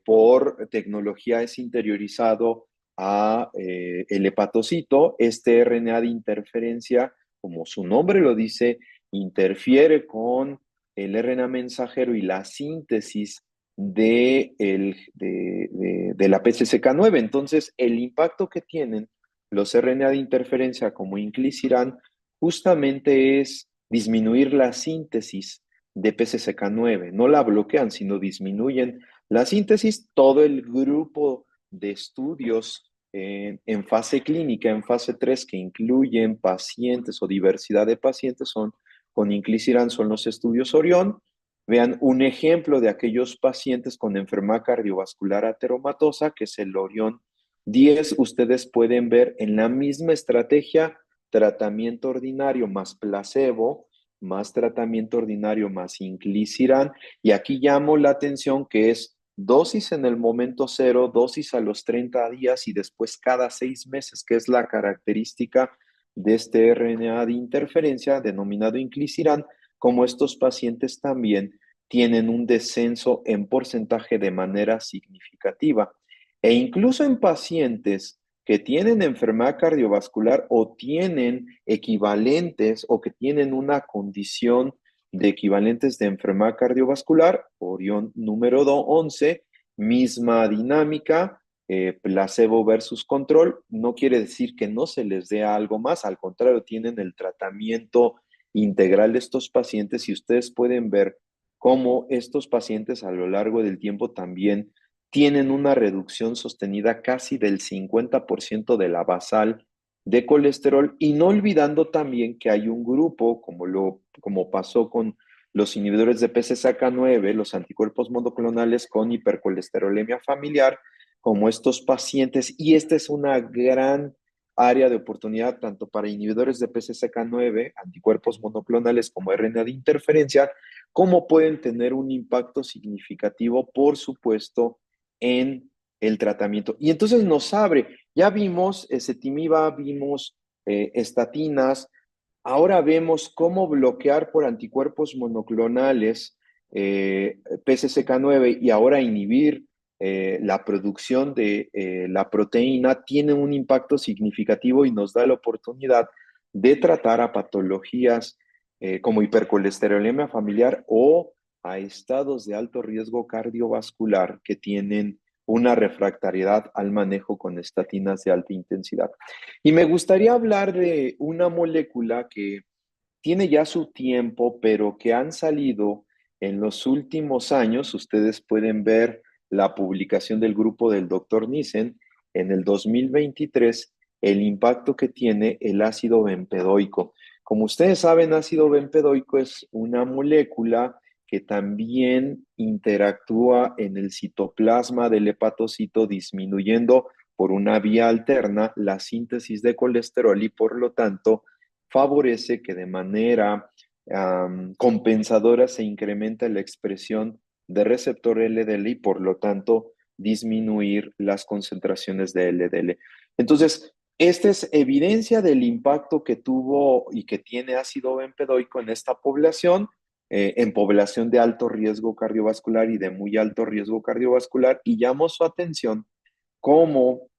S2: por tecnología es interiorizado a el hepatocito. Este RNA de interferencia, como su nombre lo dice, interfiere con el RNA mensajero y la síntesis de la PCSK9. Entonces, el impacto que tienen los RNA de interferencia como inclisiran justamente es disminuir la síntesis de PCSK9. No la bloquean, sino disminuyen la síntesis. Todo el grupo de estudios en fase clínica, en fase 3, que incluyen pacientes o diversidad de pacientes, son con inclisiran, son los estudios Orión. Vean un ejemplo de aquellos pacientes con enfermedad cardiovascular ateromatosa, que es el Orión 10. Ustedes pueden ver en la misma estrategia, tratamiento ordinario más placebo, más tratamiento ordinario más inclisiran. Y aquí llamo la atención que es dosis en el momento cero, dosis a los 30 días y después cada 6 meses, que es la característica de este RNA de interferencia denominado inclisiran, como estos pacientes también tienen un descenso en porcentaje de manera significativa. E incluso en pacientes que tienen enfermedad cardiovascular o tienen equivalentes o que tienen una condición de equivalentes de enfermedad cardiovascular, Orión número 11, misma dinámica, placebo versus control. No quiere decir que no se les dé algo más, al contrario, tienen el tratamiento integral de estos pacientes y ustedes pueden ver cómo estos pacientes a lo largo del tiempo también tienen una reducción sostenida casi del 50% de la basal de colesterol, y no olvidando también que hay un grupo, como pasó con los inhibidores de PCSK9, los anticuerpos monoclonales con hipercolesterolemia familiar, como estos pacientes, y esta es una gran área de oportunidad tanto para inhibidores de PCSK9, anticuerpos monoclonales como RNA de interferencia, como pueden tener un impacto significativo, por supuesto, en el tratamiento. Y entonces nos abre, ya vimos ezetimiba, vimos estatinas, ahora vemos cómo bloquear por anticuerpos monoclonales PCSK9 y ahora inhibir la producción de la proteína tiene un impacto significativo y nos da la oportunidad de tratar a patologías como hipercolesterolemia familiar o a estados de alto riesgo cardiovascular que tienen una refractariedad al manejo con estatinas de alta intensidad. Y me gustaría hablar de una molécula que tiene ya su tiempo, pero que han salido en los últimos años. Ustedes pueden ver la publicación del grupo del doctor Nissen en el 2023, el impacto que tiene el ácido bempedoico. Como ustedes saben, ácido bempedoico es una molécula que también interactúa en el citoplasma del hepatocito, disminuyendo por una vía alterna la síntesis de colesterol y por lo tanto favorece que de manera compensadora se incrementa la expresión de receptor LDL y por lo tanto disminuir las concentraciones de LDL. Entonces, esta es evidencia del impacto que tuvo y que tiene ácido bempedoico en esta población, en población de alto riesgo cardiovascular y de muy alto riesgo cardiovascular, y llamo su atención como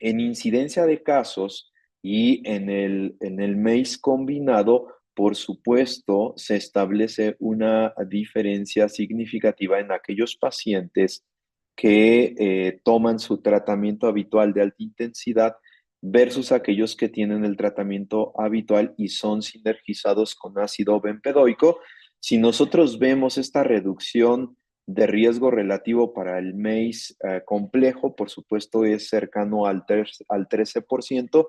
S2: en incidencia de casos y en el MACE combinado, por supuesto, se establece una diferencia significativa en aquellos pacientes que toman su tratamiento habitual de alta intensidad versus aquellos que tienen el tratamiento habitual y son sinergizados con ácido bempedoico. Si nosotros vemos esta reducción de riesgo relativo para el MACE complejo, por supuesto, es cercano al 13%.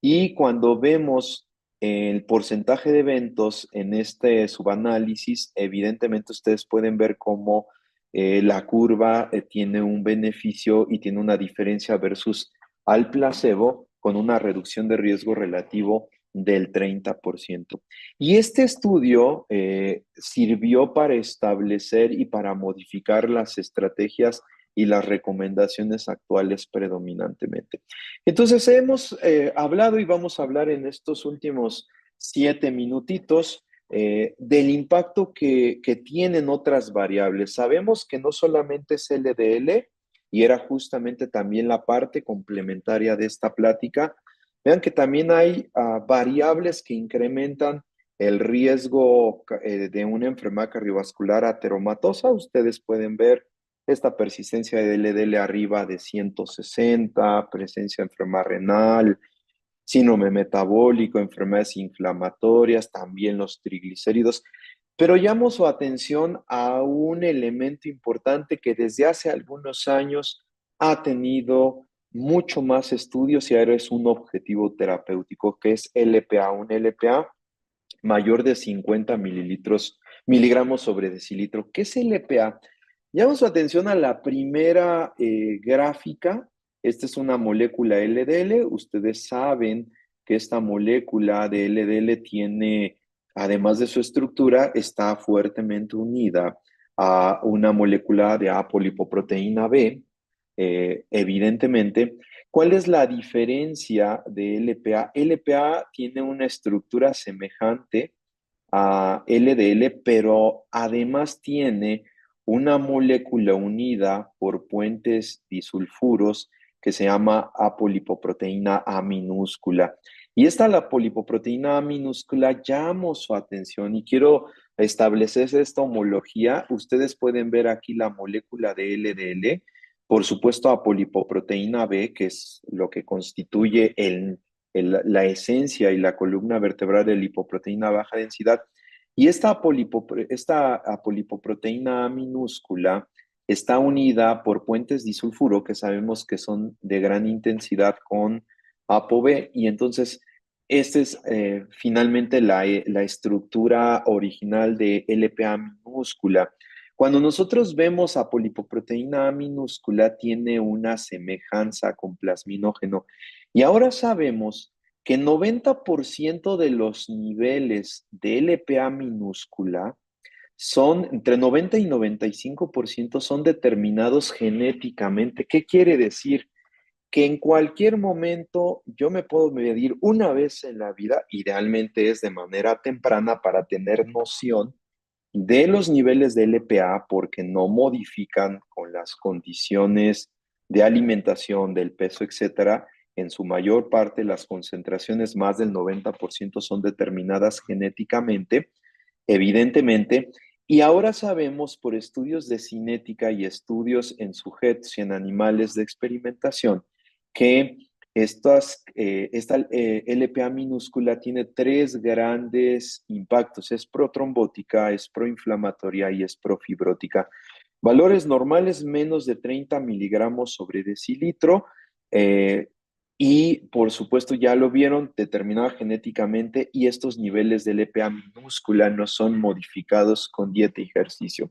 S2: Y cuando vemos el porcentaje de eventos en este subanálisis, evidentemente ustedes pueden ver cómo la curva tiene un beneficio y tiene una diferencia versus al placebo con una reducción de riesgo relativo del 30%. Y este estudio sirvió para establecer y para modificar las estrategias y las recomendaciones actuales predominantemente. Entonces, hemos hablado y vamos a hablar en estos últimos 7 minutitos del impacto que tienen otras variables. Sabemos que no solamente es LDL, y era justamente también la parte complementaria de esta plática. Vean que también hay variables que incrementan el riesgo de una enfermedad cardiovascular ateromatosa. Ustedes pueden ver esta persistencia de LDL arriba de 160, presencia de enfermedad renal, síndrome metabólico, enfermedades inflamatorias, también los triglicéridos. Pero llamo su atención a un elemento importante que desde hace algunos años ha tenido mucho más estudios y ahora es un objetivo terapéutico, que es LPA, un LPA mayor de 50 miligramos sobre decilitro. ¿Qué es LPA? Llamo su atención a la primera gráfica. Esta es una molécula LDL. Ustedes saben que esta molécula de LDL tiene, además de su estructura, está fuertemente unida a una molécula de apolipoproteína B, evidentemente. ¿Cuál es la diferencia de LPA? LPA tiene una estructura semejante a LDL, pero además tiene una molécula unida por puentes disulfuros que se llama apolipoproteína A minúscula. Y esta, la polipoproteína A minúscula, llamo su atención y quiero establecer esta homología. Ustedes pueden ver aquí la molécula de LDL, por supuesto apolipoproteína B, que es lo que constituye la esencia y la columna vertebral de lipoproteína baja densidad. Y esta apolipoproteína minúscula está unida por puentes disulfuro, que sabemos que son de gran intensidad con ApoB, y entonces esta es finalmente la estructura original de LPA minúscula. Cuando nosotros vemos a polipoproteína A minúscula, tiene una semejanza con plasminógeno. Y ahora sabemos que 90% de los niveles de LPA minúscula son, entre 90 y 95% son determinados genéticamente. ¿Qué quiere decir? Que en cualquier momento yo me puedo medir una vez en la vida, idealmente es de manera temprana para tener noción de los niveles de LPA porque no modifican con las condiciones de alimentación, del peso, etcétera. En su mayor parte, las concentraciones, más del 90%, son determinadas genéticamente, evidentemente. Y ahora sabemos por estudios de cinética y estudios en sujetos y en animales de experimentación que esta LPA minúscula tiene tres grandes impactos. Es protrombótica, es proinflamatoria y es profibrótica. Valores normales menos de 30 miligramos sobre decilitro. eh, y por supuesto ya lo vieron, determinada genéticamente, y estos niveles de LPA minúscula no son modificados con dieta y ejercicio.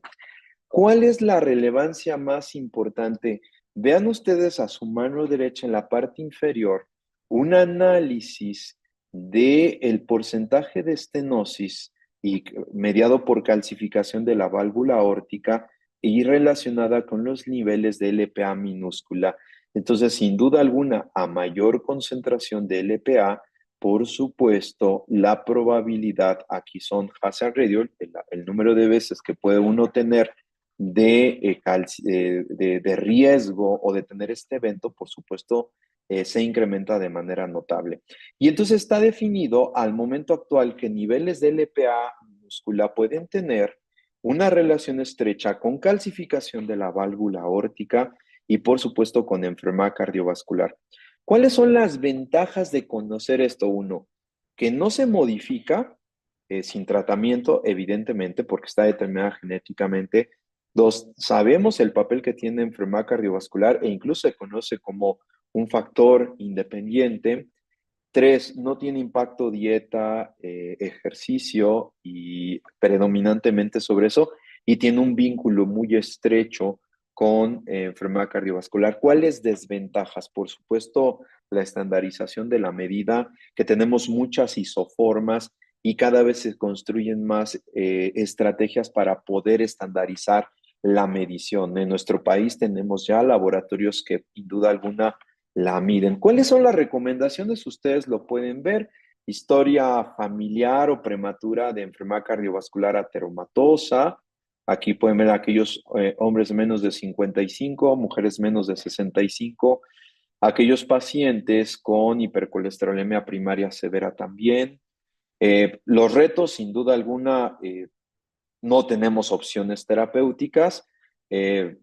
S2: ¿Cuál es la relevancia más importante? Vean ustedes a su mano derecha en la parte inferior un análisis del porcentaje de estenosis y mediado por calcificación de la válvula aórtica y relacionada con los niveles de LPA minúscula. Entonces, sin duda alguna, a mayor concentración de LPA, por supuesto, la probabilidad, aquí son hazard ratio, el número de veces que puede uno tener de riesgo o de tener este evento, por supuesto, se incrementa de manera notable. Y entonces está definido al momento actual que niveles de LPA minúscula pueden tener una relación estrecha con calcificación de la válvula aórtica y, por supuesto, con enfermedad cardiovascular. ¿Cuáles son las ventajas de conocer esto? Uno, que no se modifica sin tratamiento, evidentemente, porque está determinada genéticamente. Dos, sabemos el papel que tiene enfermedad cardiovascular e incluso se conoce como un factor independiente. Tres, no tiene impacto dieta, ejercicio y predominantemente sobre eso, y tiene un vínculo muy estrecho con enfermedad cardiovascular. ¿Cuáles desventajas? Por supuesto, la estandarización de la medida, que tenemos muchas isoformas y cada vez se construyen más estrategias para poder estandarizar la medición. En nuestro país tenemos ya laboratorios que, sin duda alguna, la miden. ¿Cuáles son las recomendaciones? Ustedes lo pueden ver. Historia familiar o prematura de enfermedad cardiovascular ateromatosa. Aquí pueden ver aquellos hombres menos de 55, mujeres menos de 65, aquellos pacientes con hipercolesterolemia primaria severa también. Los retos, sin duda alguna, no tenemos opciones terapéuticas. Eh,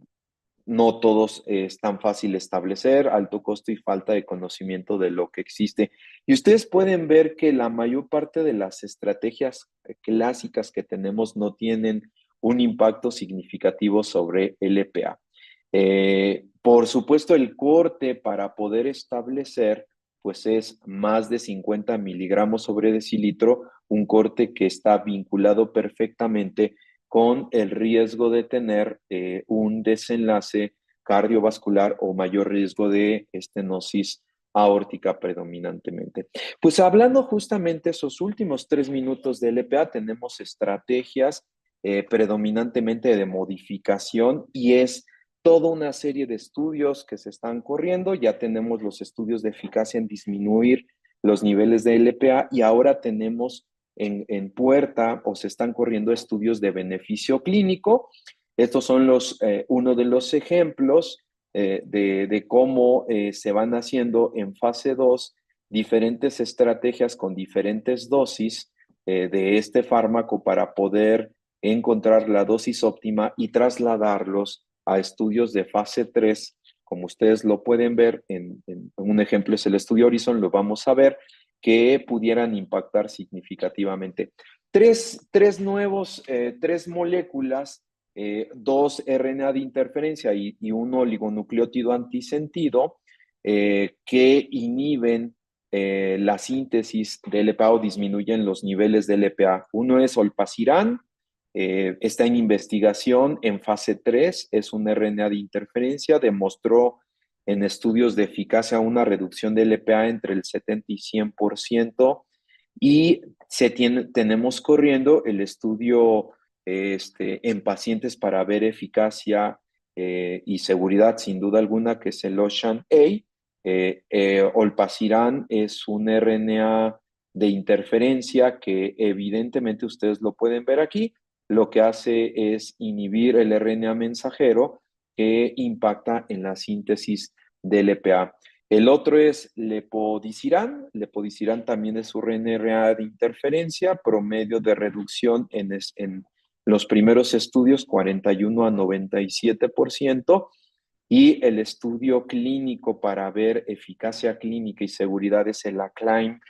S2: no todos es tan fácil establecer, alto costo y falta de conocimiento de lo que existe. Y ustedes pueden ver que la mayor parte de las estrategias clásicas que tenemos no tienen un impacto significativo sobre LPA. Por supuesto, el corte para poder establecer, pues es más de 50 miligramos sobre decilitro, un corte que está vinculado perfectamente con el riesgo de tener un desenlace cardiovascular o mayor riesgo de estenosis aórtica predominantemente. Pues hablando justamente esos últimos 3 minutos de LPA, tenemos estrategias predominantemente de modificación y es toda una serie de estudios que se están corriendo. Ya tenemos los estudios de eficacia en disminuir los niveles de LPA y ahora tenemos en puerta o se están corriendo estudios de beneficio clínico. Estos son uno de los ejemplos de cómo se van haciendo en fase 2 diferentes estrategias con diferentes dosis de este fármaco para poder encontrar la dosis óptima y trasladarlos a estudios de fase 3. Como ustedes lo pueden ver, en un ejemplo es el estudio Horizon, lo vamos a ver, que pudieran impactar significativamente. Tres moléculas, dos RNA de interferencia y un oligonucleótido antisentido que inhiben la síntesis de LPA o disminuyen los niveles de LPA. Uno es olpasiran, está en investigación en fase 3, es un RNA de interferencia, demostró en estudios de eficacia una reducción de LPA entre el 70 y 100%, y tenemos corriendo el estudio en pacientes para ver eficacia y seguridad, sin duda alguna, que es el OCEAN-A. Olpasiran es un RNA de interferencia que evidentemente ustedes lo pueden ver aquí. Lo que hace es inhibir el RNA mensajero que impacta en la síntesis de LPA. El otro es lepodisiran. Lepodisiran también es un RNA de interferencia, promedio de reducción en los primeros estudios 41 a 97%. Y el estudio clínico para ver eficacia clínica y seguridad es el ACLIMB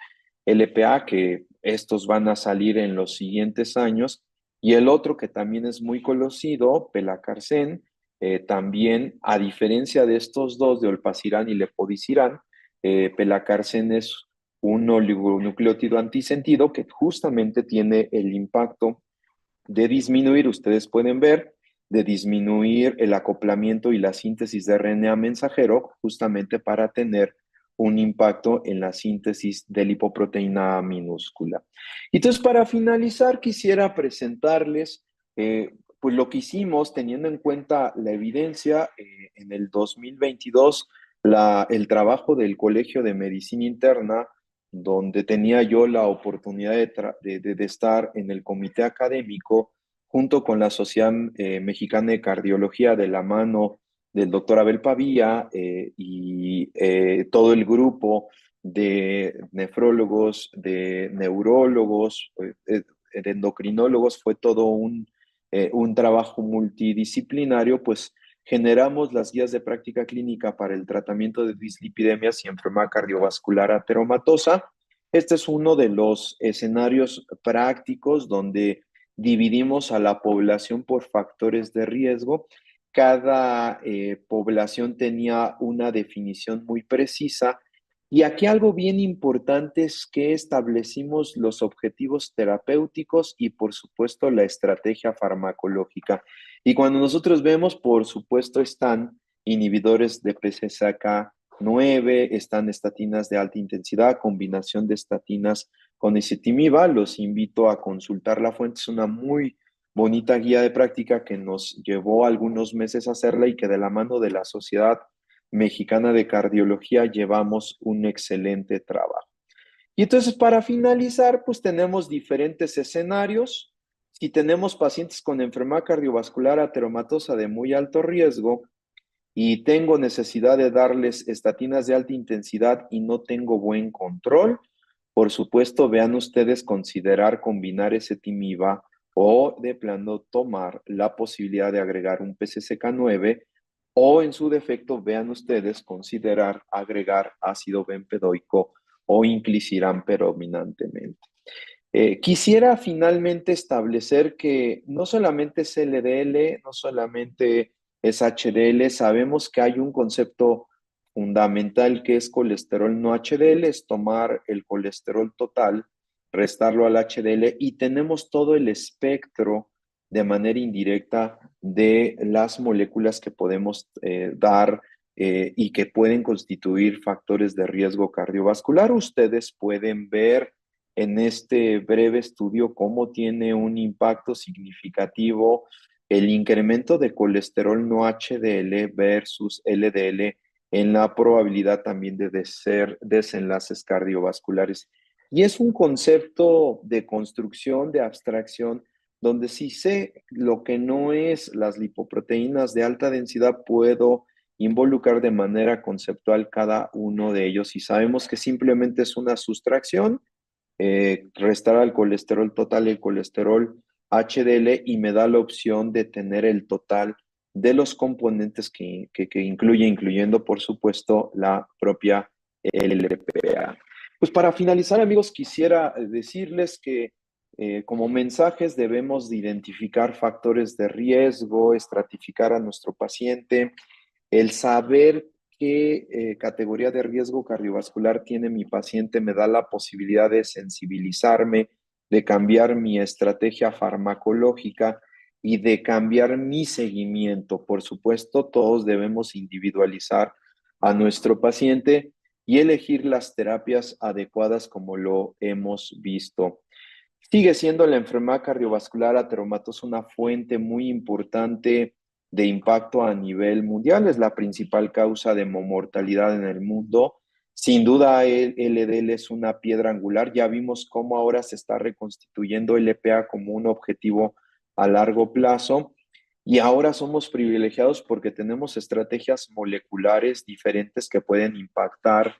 S2: LPA, que estos van a salir en los siguientes años. Y el otro que también es muy conocido, pelacarsen, también a diferencia de estos dos, de olpasiran y lepodisiran, pelacarsen es un oligonucleótido antisentido que justamente tiene el impacto de disminuir, ustedes pueden ver, de disminuir el acoplamiento y la síntesis de RNA mensajero justamente para tener un impacto en la síntesis de lipoproteína minúscula. Entonces, para finalizar, quisiera presentarles pues lo que hicimos teniendo en cuenta la evidencia en el 2022, el trabajo del Colegio de Medicina Interna, donde tenía yo la oportunidad de estar en el comité académico junto con la Sociedad Mexicana de Cardiología de la mano del doctor Abel Pavía y todo el grupo de nefrólogos, de neurólogos, de endocrinólogos. Fue todo un trabajo multidisciplinario, pues generamos las guías de práctica clínica para el tratamiento de dislipidemias y enfermedad cardiovascular ateromatosa. Este es uno de los escenarios prácticos donde dividimos a la población por factores de riesgo. Cada población tenía una definición muy precisa. Y aquí algo bien importante es que establecimos los objetivos terapéuticos y, por supuesto, la estrategia farmacológica. Y cuando nosotros vemos, por supuesto, están inhibidores de PCSK9, están estatinas de alta intensidad, combinación de estatinas con ezetimiba. Los invito a consultar la fuente, es una muy bonita guía de práctica que nos llevó algunos meses a hacerla y que de la mano de la Sociedad Mexicana de Cardiología llevamos un excelente trabajo. Y entonces para finalizar, pues tenemos diferentes escenarios. Si tenemos pacientes con enfermedad cardiovascular ateromatosa de muy alto riesgo y tengo necesidad de darles estatinas de alta intensidad y no tengo buen control, por supuesto, vean ustedes considerar combinar ezetimiba o de plano tomar la posibilidad de agregar un PCSK9 o en su defecto, vean ustedes considerar agregar ácido bempedoico o inclisiran predominantemente. Quisiera finalmente establecer que no solamente es LDL, no solamente es HDL, sabemos que hay un concepto fundamental que es colesterol no HDL, es tomar el colesterol total, restarlo al HDL y tenemos todo el espectro de manera indirecta de las moléculas que podemos dar y que pueden constituir factores de riesgo cardiovascular. Ustedes pueden ver en este breve estudio cómo tiene un impacto significativo el incremento de colesterol no HDL versus LDL en la probabilidad también de ser desenlaces cardiovasculares. Y es un concepto de construcción, de abstracción, donde si sé lo que no es las lipoproteínas de alta densidad, puedo involucrar de manera conceptual cada uno de ellos y sabemos que simplemente es una sustracción, restar al colesterol total el colesterol HDL y me da la opción de tener el total de los componentes que incluye, incluyendo por supuesto la propia LPA. Pues para finalizar, amigos, quisiera decirles que como mensajes debemos de identificar factores de riesgo, estratificar a nuestro paciente, el saber qué categoría de riesgo cardiovascular tiene mi paciente me da la posibilidad de sensibilizarme, de cambiar mi estrategia farmacológica y de cambiar mi seguimiento. Por supuesto, todos debemos individualizar a nuestro paciente y elegir las terapias adecuadas como lo hemos visto. Sigue siendo la enfermedad cardiovascular ateromatosa una fuente muy importante de impacto a nivel mundial. Es la principal causa de mortalidad en el mundo. Sin duda, el LDL es una piedra angular. Ya vimos cómo ahora se está reconstituyendo el LPA como un objetivo a largo plazo. Y ahora somos privilegiados porque tenemos estrategias moleculares diferentes que pueden impactar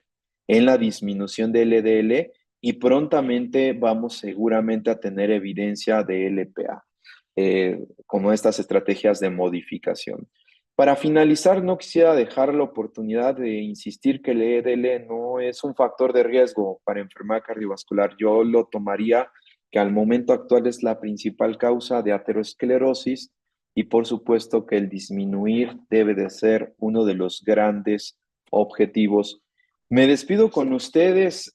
S2: en la disminución del LDL y prontamente vamos seguramente a tener evidencia de LPA, como estas estrategias de modificación. Para finalizar, no quisiera dejar la oportunidad de insistir que el LDL no es un factor de riesgo para enfermedad cardiovascular. Yo lo tomaría que al momento actual es la principal causa de aterosclerosis y por supuesto que el disminuir debe de ser uno de los grandes objetivos. Me despido con ustedes.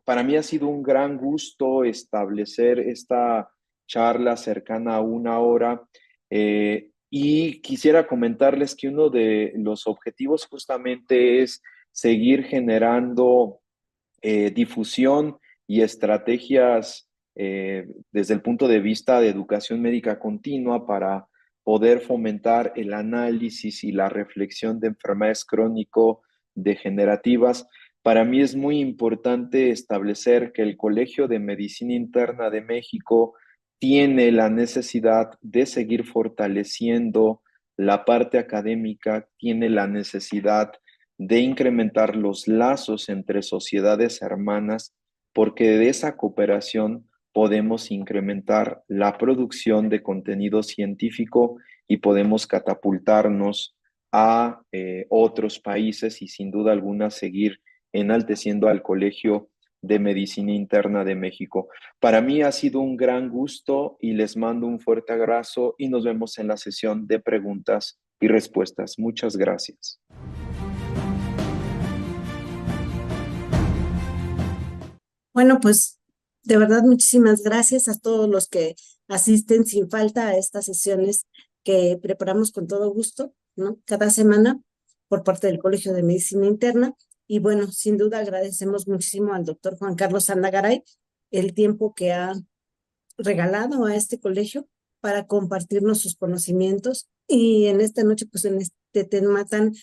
S2: Para mí ha sido un gran gusto establecer esta charla cercana a una hora y quisiera comentarles que uno de los objetivos justamente es seguir generando difusión y estrategias desde el punto de vista de educación médica continua para poder fomentar el análisis y la reflexión de enfermedades crónico-degenerativas. Para mí es muy importante establecer que el Colegio de Medicina Interna de México tiene la necesidad de seguir fortaleciendo la parte académica, tiene la necesidad de incrementar los lazos entre sociedades hermanas, porque de esa cooperación podemos incrementar la producción de contenido científico y podemos catapultarnos a otros países y sin duda alguna seguir enalteciendo al colegio de Medicina Interna de México. Para mí ha sido un gran gusto y les mando un fuerte abrazo y nos vemos en la sesión de preguntas y respuestas. Muchas gracias.
S1: Bueno, pues de verdad muchísimas gracias a todos los que asisten sin falta a estas sesiones que preparamos con todo gusto, ¿no? Cada semana por parte del Colegio de Medicina Interna. Y bueno, sin duda agradecemos muchísimo al doctor Juan Carlos Sandagaray el tiempo que ha regalado a este colegio para compartirnos sus conocimientos y en esta noche, pues en este tema tan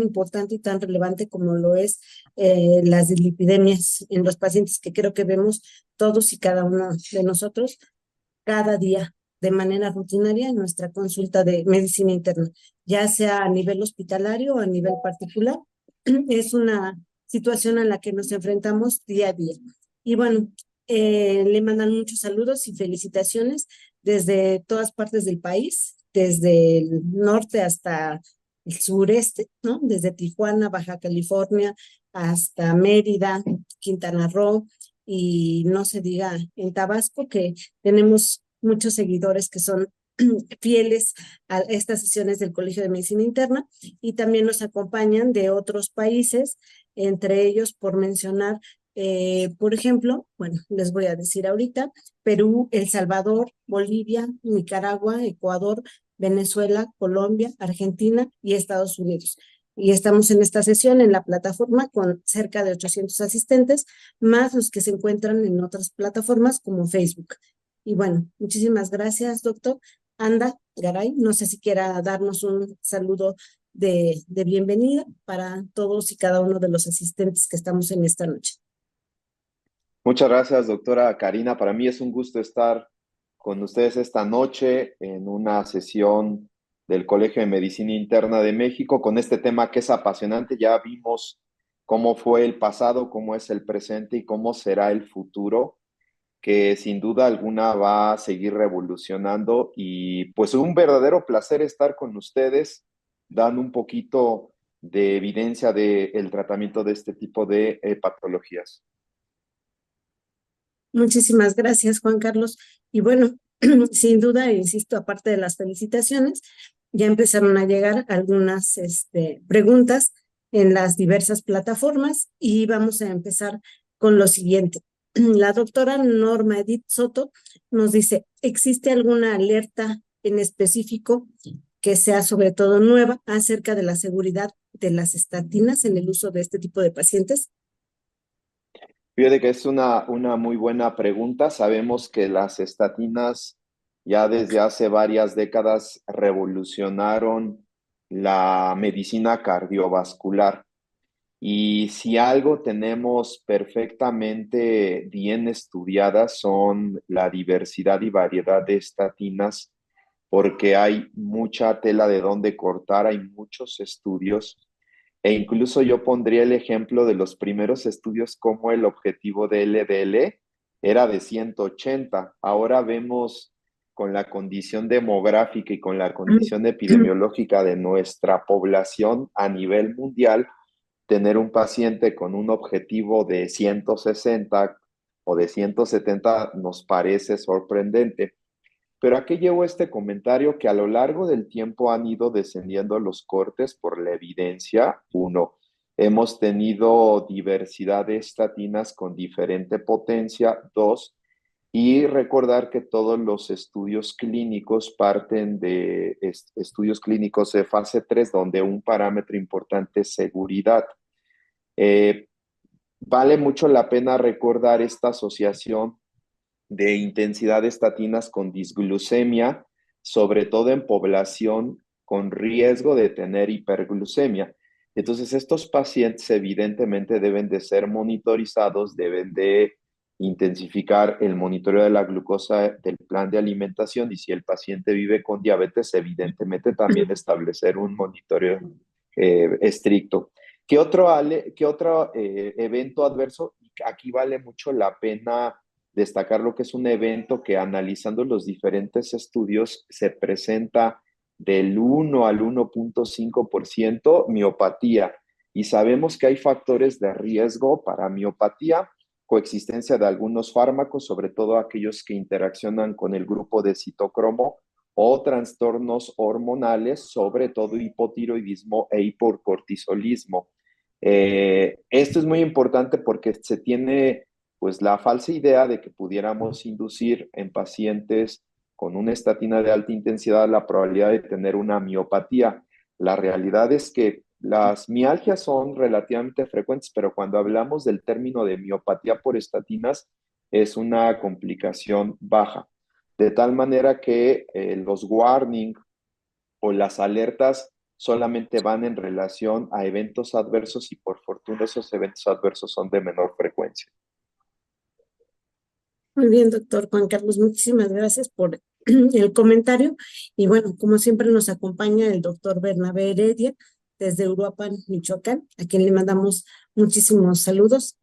S1: importante y tan relevante como lo es las dislipidemias en los pacientes que creo que vemos todos y cada uno de nosotros cada día de manera rutinaria en nuestra consulta de medicina interna, ya sea a nivel hospitalario o a nivel particular. Es una situación a la que nos enfrentamos día a día. Y bueno, le mandan muchos saludos y felicitaciones desde todas partes del país, desde el norte hasta el sureste, ¿no? Desde Tijuana, Baja California, hasta Mérida, Quintana Roo, y no se diga en Tabasco, que tenemos muchos seguidores que son fieles a estas sesiones del Colegio de Medicina Interna y también nos acompañan de otros países, entre ellos por mencionar, por ejemplo, bueno, les voy a decir ahorita, Perú, El Salvador, Bolivia, Nicaragua, Ecuador, Venezuela, Colombia, Argentina y Estados Unidos. Y estamos en esta sesión en la plataforma con cerca de 800 asistentes, más los que se encuentran en otras plataformas como Facebook. Y bueno, muchísimas gracias, doctor. Anda, Garay, no sé si quiera darnos un saludo de bienvenida para todos y cada uno de los asistentes que estamos en esta noche.
S2: Muchas gracias, doctora Karina. Para mí es un gusto estar con ustedes esta noche en una sesión del Colegio de Medicina Interna de México con este tema que es apasionante. Ya vimos cómo fue el pasado, cómo es el presente y cómo será el futuro, que sin duda alguna va a seguir revolucionando y pues un verdadero placer estar con ustedes, dando un poquito de evidencia del tratamiento de este tipo de patologías.
S1: Muchísimas gracias, Juan Carlos. Y bueno, sin duda, insisto, aparte de las felicitaciones, ya empezaron a llegar algunas preguntas en las diversas plataformas y vamos a empezar con lo siguiente. La doctora Norma Edith Soto nos dice, ¿existe alguna alerta en específico que sea sobre todo nueva acerca de la seguridad de las estatinas en el uso de este tipo de pacientes?
S2: Fíjate que es una muy buena pregunta. Sabemos que las estatinas ya desde hace varias décadas revolucionaron la medicina cardiovascular. Y si algo tenemos perfectamente bien estudiadas son la diversidad y variedad de estatinas, porque hay mucha tela de dónde cortar, hay muchos estudios e incluso yo pondría el ejemplo de los primeros estudios como el objetivo de LDL era de 180. Ahora vemos con la condición demográfica y con la condición epidemiológica de nuestra población a nivel mundial, tener un paciente con un objetivo de 160 o de 170 nos parece sorprendente. Pero aquí llevo este comentario que a lo largo del tiempo han ido descendiendo los cortes por la evidencia. Uno, hemos tenido diversidad de estatinas con diferente potencia. Dos, y recordar que todos los estudios clínicos parten de estudios clínicos de fase 3, donde un parámetro importante es seguridad. Eh, Vale mucho la pena recordar esta asociación de intensidad de estatinas con disglucemia, sobre todo en población con riesgo de tener hiperglucemia. Entonces, estos pacientes evidentemente deben de ser monitorizados, deben de intensificar el monitoreo de la glucosa del plan de alimentación y si el paciente vive con diabetes, evidentemente también establecer un monitoreo estricto. ¿Qué otro evento adverso? Aquí vale mucho la pena destacar lo que es un evento que analizando los diferentes estudios se presenta del 1 al 1.5% miopatía. Y sabemos que hay factores de riesgo para miopatía coexistencia de algunos fármacos, sobre todo aquellos que interaccionan con el grupo de citocromo, o trastornos hormonales, sobre todo hipotiroidismo e hipocortisolismo. Esto es muy importante porque se tiene pues la falsa idea de que pudiéramos inducir en pacientes con una estatina de alta intensidad la probabilidad de tener una miopatía. La realidad es que las mialgias son relativamente frecuentes, pero cuando hablamos del término de miopatía por estatinas, es una complicación baja. De tal manera que los warning o las alertas solamente van en relación a eventos adversos y por fortuna esos eventos adversos son de menor frecuencia.
S1: Muy bien, doctor Juan Carlos, muchísimas gracias por el comentario. Y bueno, como siempre nos acompaña el doctor Bernabé Heredia desde Uruapan, Michoacán, a quien le mandamos muchísimos saludos,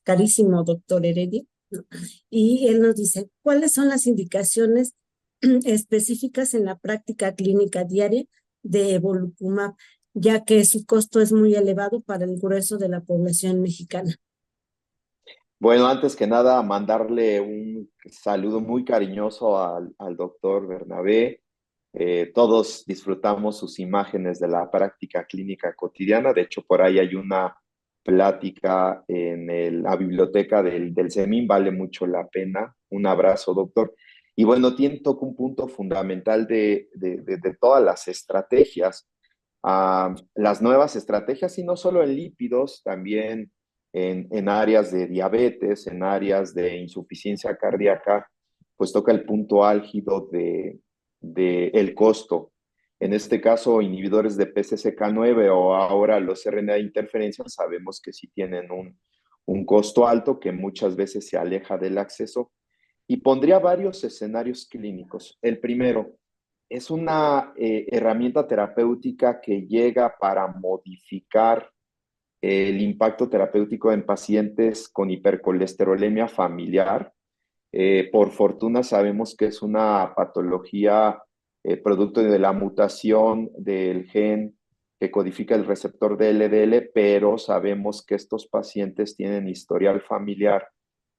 S1: carísimo doctor Heredia, ¿no? Y él nos dice, ¿cuáles son las indicaciones específicas en la práctica clínica diaria de evolocumab, ya que su costo es muy elevado para el grueso de la población mexicana?
S2: Bueno, antes que nada, mandarle un saludo muy cariñoso al doctor Bernabé. Todos disfrutamos sus imágenes de la práctica clínica cotidiana. De hecho, por ahí hay una plática en la biblioteca del CEMIN, vale mucho la pena. Un abrazo, doctor. Y bueno, toca un punto fundamental de todas las estrategias. Las nuevas estrategias, y no solo en lípidos, también en áreas de diabetes, en áreas de insuficiencia cardíaca, pues toca el punto álgido de el costo. En este caso, inhibidores de PCSK9 o ahora los RNA de interferencia, sabemos que sí tienen un costo alto que muchas veces se aleja del acceso. Y pondría varios escenarios clínicos. El primero, es una herramienta terapéutica que llega para modificar el impacto terapéutico en pacientes con hipercolesterolemia familiar. Por fortuna sabemos que es una patología producto de la mutación del gen que codifica el receptor de LDL, pero sabemos que estos pacientes tienen historial familiar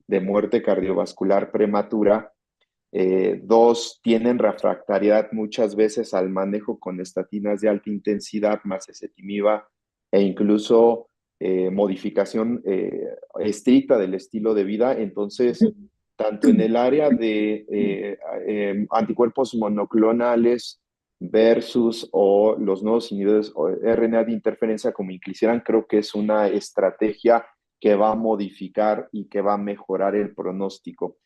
S2: de muerte cardiovascular prematura. Dos, tienen refractariedad muchas veces al manejo con estatinas de alta intensidad, más ezetimiba e incluso modificación estricta del estilo de vida. Entonces, tanto en el área de anticuerpos monoclonales versus o los nuevos inhibidores o RNA de interferencia como inclisiran, creo que es una estrategia que va a modificar y que va a mejorar el pronóstico.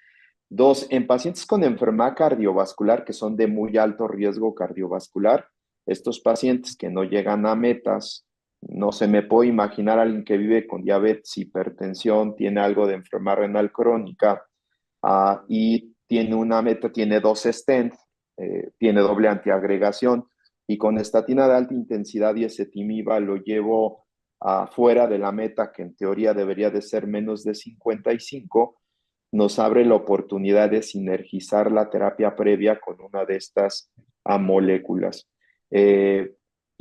S2: Dos, en pacientes con enfermedad cardiovascular que son de muy alto riesgo cardiovascular, estos pacientes que no llegan a metas, no se me puede imaginar a alguien que vive con diabetes, hipertensión, tiene algo de enfermedad renal crónica y tiene una meta, tiene dos stents, tiene doble antiagregación y con estatina de alta intensidad y ezetimiba lo llevo fuera de la meta que en teoría debería de ser menos de 55, nos abre la oportunidad de sinergizar la terapia previa con una de estas moléculas.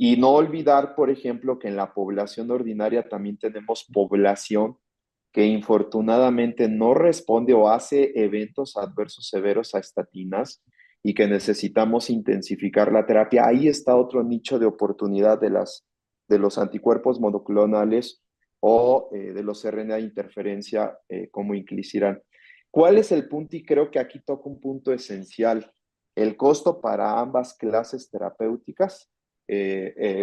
S2: Y no olvidar, por ejemplo, que en la población ordinaria también tenemos población que infortunadamente no responde o hace eventos adversos severos a estatinas y que necesitamos intensificar la terapia. Ahí está otro nicho de oportunidad de los anticuerpos monoclonales o de los RNA de interferencia como inclisiran. ¿Cuál es el punto? Y creo que aquí toca un punto esencial. El costo para ambas clases terapéuticas,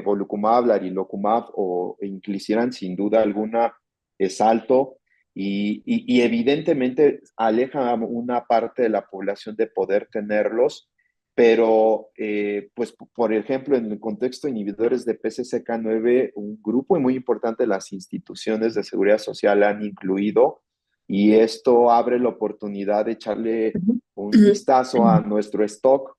S2: volocumab, larilocumab o inclisiran, sin duda alguna, es alto y evidentemente aleja a una parte de la población de poder tenerlos, pero pues por ejemplo en el contexto de inhibidores de PCSK9, un grupo muy importante de las instituciones de seguridad social han incluido y esto abre la oportunidad de echarle un vistazo a nuestro stock,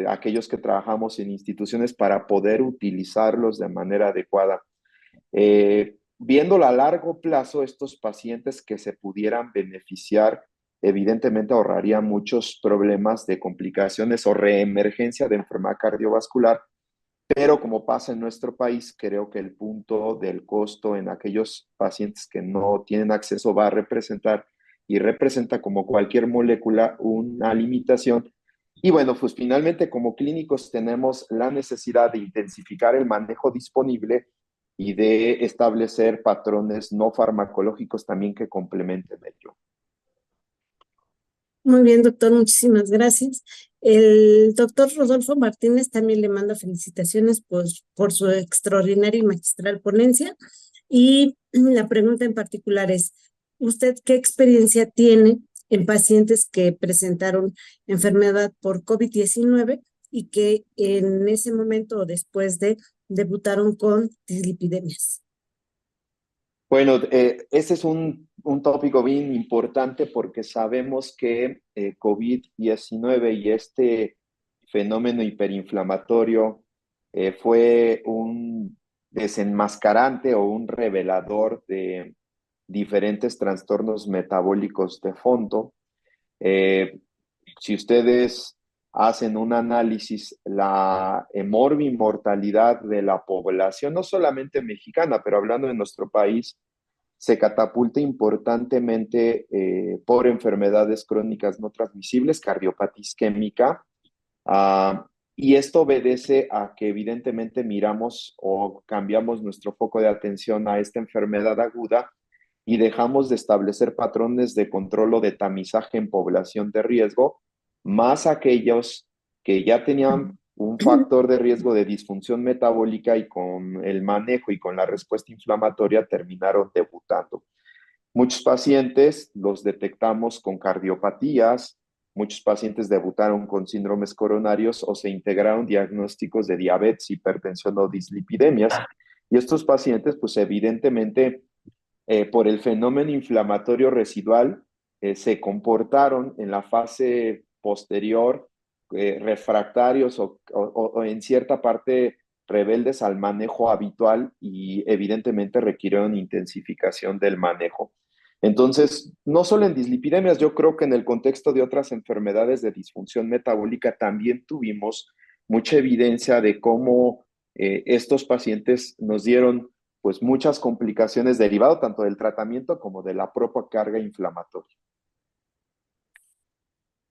S2: aquellos que trabajamos en instituciones para poder utilizarlos de manera adecuada. Viéndolo a largo plazo, estos pacientes que se pudieran beneficiar, evidentemente ahorrarían muchos problemas de complicaciones o reemergencia de enfermedad cardiovascular, Pero como pasa en nuestro país, creo que el punto del costo en aquellos pacientes que no tienen acceso va a representar y representa como cualquier molécula una limitación. Y bueno, pues finalmente como clínicos tenemos la necesidad de intensificar el manejo disponible y de establecer patrones no farmacológicos también que complementen ello.
S1: Muy bien, doctor, muchísimas gracias. El doctor Rodolfo Martínez también le manda felicitaciones por su extraordinaria y magistral ponencia. Y la pregunta en particular es, ¿usted qué experiencia tiene en pacientes que presentaron enfermedad por COVID-19 y que en ese momento o después de debutaron con dislipidemias?
S2: Bueno, ese es un tópico bien importante porque sabemos que COVID-19 y este fenómeno hiperinflamatorio fue un desenmascarante o un revelador de diferentes trastornos metabólicos de fondo. Eh, si ustedes hacen un análisis, la morbimortalidad de la población, no solamente mexicana, pero hablando de nuestro país, se catapulta importantemente por enfermedades crónicas no transmisibles, cardiopatía isquémica, uh, y esto obedece a que evidentemente miramos o cambiamos nuestro foco de atención a esta enfermedad aguda y dejamos de establecer patrones de control o de tamizaje en población de riesgo, más aquellos que ya tenían un factor de riesgo de disfunción metabólica y con el manejo y con la respuesta inflamatoria terminaron debutando. Muchos pacientes los detectamos con cardiopatías, muchos pacientes debutaron con síndromes coronarios o se integraron diagnósticos de diabetes, hipertensión o dislipidemias. Y estos pacientes, pues evidentemente, por el fenómeno inflamatorio residual, se comportaron en la fase posterior refractarios o en cierta parte rebeldes al manejo habitual y evidentemente requirieron intensificación del manejo. Entonces, no solo en dislipidemias, yo creo que en el contexto de otras enfermedades de disfunción metabólica también tuvimos mucha evidencia de cómo estos pacientes nos dieron pues muchas complicaciones derivado tanto del tratamiento como de la propia carga inflamatoria.